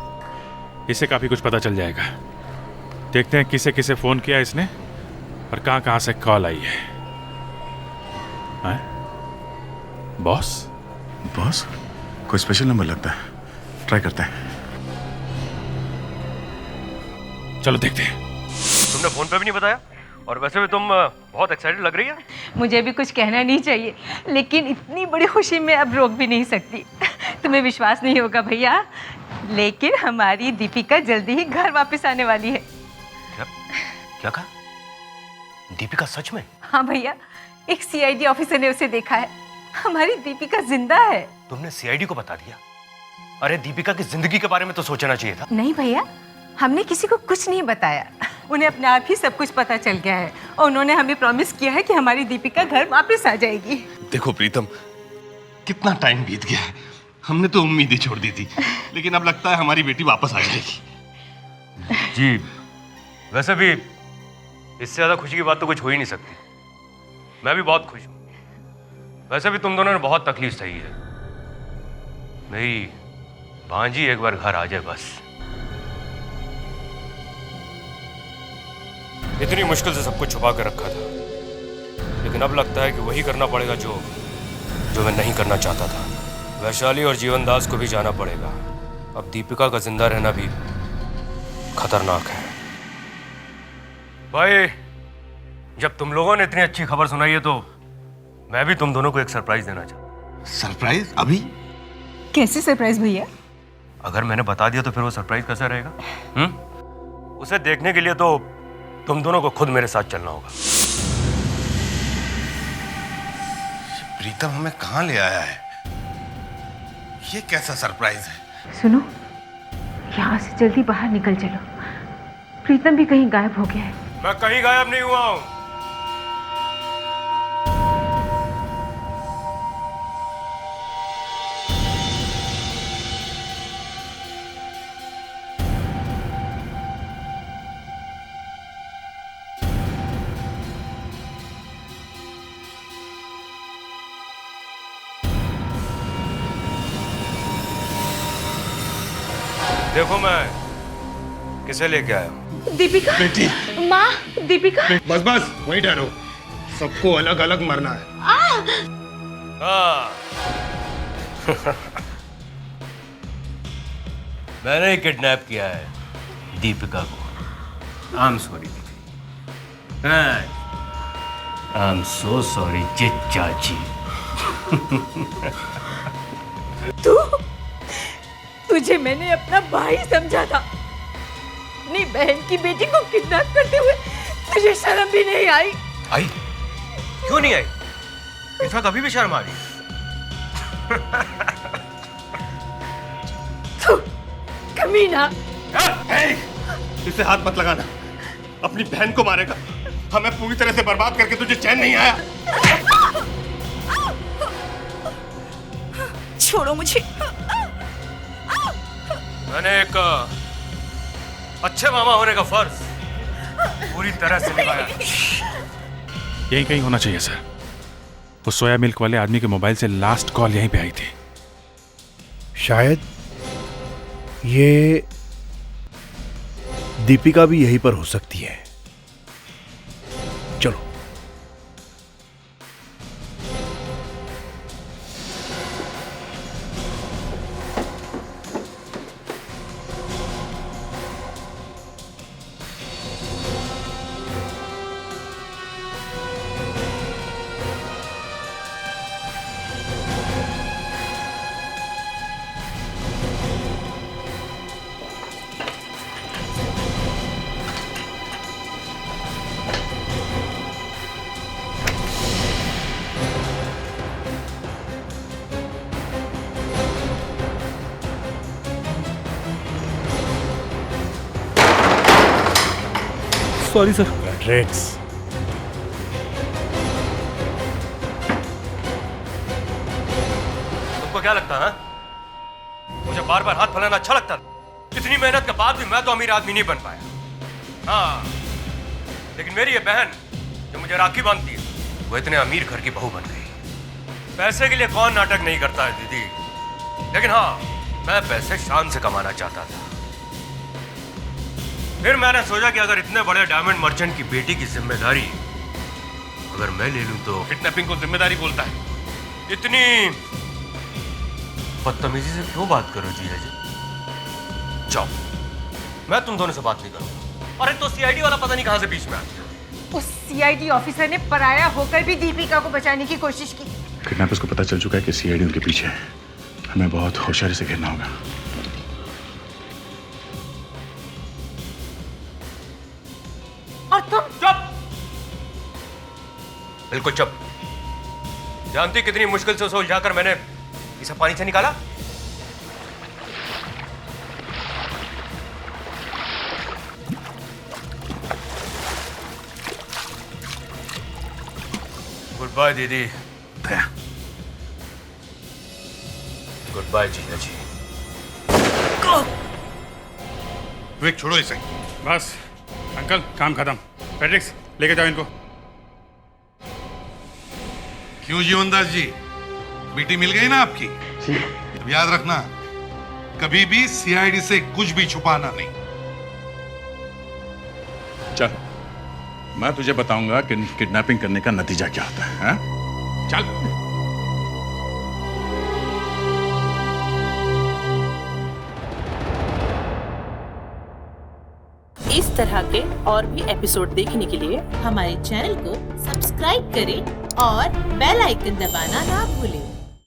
इसे काफी कुछ पता चल जाएगा। देखते हैं किसे किसे फोन किया इसने और कहां कहां से कॉल आई है। बॉस?
बॉस? कोई स्पेशल नंबर लगता है, ट्राई करते हैं।
चलो देखते हैं।
तुमने फोन पे भी नहीं बताया, और वैसे भी तुम बहुत एक्साइटेड लग रही है।
मुझे भी कुछ कहना नहीं चाहिए, लेकिन इतनी बड़ी खुशी में अब रोक भी नहीं सकती। तुम्हें विश्वास नहीं होगा भैया, लेकिन हमारी दीपिका जल्दी ही घर वापस आने वाली है।
क्या कहा? दीपिका सच में?
हाँ भैया, एक सीआईडी ऑफिसर ने उसे देखा है। हमारी दीपिका जिंदा है।
तुमने सीआईडी को बता दिया? अरे दीपिका की जिंदगी के बारे में तो सोचना चाहिए था।
नहीं भैया, हमने किसी को कुछ नहीं बताया। उन्हें अपने आप ही सब कुछ पता चल गया है और उन्होंने हमें प्रॉमिस किया है कि हमारी दीपिका घर वापस आ जाएगी।
देखो प्रीतम, कितना टाइम बीत गया है, हमने तो उम्मीद ही छोड़ दी थी, लेकिन अब लगता है हमारी बेटी वापस आ जाएगी।
जी, वैसे भी इससे ज्यादा खुशी की बात तो कुछ हो ही नहीं सकती। मैं भी बहुत खुश हूँ। वैसे भी तुम दोनों ने बहुत तकलीफ सही है। मेरी भांजी एक बार घर आ जाए बस। इतनी मुश्किल से सब कुछ छुपा कर रखा था, लेकिन अब लगता है कि वही करना पड़ेगा जो मैं नहीं करना चाहता था। वैशाली और जीवनदास को भी जाना पड़ेगा। अब दीपिका का जिंदा रहना भी खतरनाक है। भाई, जब तुम लोगों ने इतनी अच्छी खबर सुनाई है तो मैं भी तुम दोनों को एक सरप्राइज देना चाहता हूं।
सरप्राइज? अभी?
कैसे सरप्राइज भैया?
अगर मैंने बता दिया तो फिर वो सरप्राइज कैसा रहेगा? उसे देखने के लिए तो तुम दोनों को खुद मेरे साथ चलना होगा।
प्रीतम हमें कहां ले आया है? ये कैसा सरप्राइज है?
सुनो, यहाँ से जल्दी बाहर निकल चलो। प्रीतम भी कहीं गायब हो गया है।
मैं कहीं गायब नहीं हुआ हूं। देखो मैं किसे लेके आया हूं।
दीपिका।
बेटी।
माँ, दीपिका।
बस बस वहीं ठहरो, सबको अलग अलग मरना है।
हाँ। मैंने ही किडनैप किया है दीपिका को। आई am sorry. I am so sorry चाची।
तुझे मैंने अपना भाई समझा था, अपनी बहन की बेटी को किडनैप करते हुए तुझे शर्म भी नहीं आई?
आई? क्यों नहीं आई? इस वक्त अभी भी शर्म आ रही
है। कमीना।
इसे हाथ मत लगाना, अपनी बहन को मारेगा। हमें पूरी तरह से बर्बाद करके तुझे चैन नहीं आया।
छोड़ो मुझे।
मैंने एक अच्छे मामा होने का फर्ज पूरी तरह से निभाया।
यही कहीं होना चाहिए सर। वो सोया मिल्क वाले आदमी के मोबाइल से लास्ट कॉल यहीं पे आई थी।
शायद ये दीपिका भी यहीं पर हो सकती है। चलो।
Sorry sir.
ट्रिक्स।
तुमको क्या लगता है? मुझे बार बार हाथ फैलाना अच्छा लगता था। इतनी मेहनत के बाद भी मैं तो अमीर आदमी नहीं बन पाया। हाँ, लेकिन मेरी ये बहन जो मुझे राखी बांधती है, वो इतने अमीर घर की बहू बन गई। पैसे के लिए कौन नाटक नहीं करता है दीदी, लेकिन हाँ, मैं पैसे शान से कमाना चाहता था। फिर मैंने सोचा कि अगर इतने बड़े डायमंड मर्चेंट की बेटी की जिम्मेदारी अगर मैं ले लूं तो।
किडनैपिंग को जिम्मेदारी बोलता है?
इतनी बदतमीजी से क्यों बात करो जीजा जी? जाओ, मैं तुम दोनों से बात नहीं करूंगा। अरे तो सीआईडी वाला पता नहीं कहां से बीच में आ गया।
उस सीआईडी ऑफिसर ने पराया होकर भी दीपिका को बचाने की कोशिश की।
किडनैपर्स को पता चल चुका है कि सीआईडी उनके पीछे है। हमें बहुत होशियारी से घेरना होगा।
और तुम
चुप, बिल्कुल चुप। जानती कितनी मुश्किल से उसे उलझाकर मैंने इसे पानी से निकाला? गुड बाय दीदी। गुड बाय जीजा जी।
विवेक छोड़ो इसे।
बस अंकल, काम खत्म। पेट्रिक्स, लेके जाओ इनको।
क्यों जीवनदास जी, बेटी मिल गई ना आपकी? अब याद रखना, कभी भी सीआईडी से कुछ भी छुपाना नहीं।
चल, मैं तुझे बताऊंगा कि किडनैपिंग करने का नतीजा क्या होता है, हाँ? चल।
इस तरह के और भी एपिसोड देखने के लिए हमारे चैनल को सब्सक्राइब करें और बेल आइकन दबाना ना भूलें।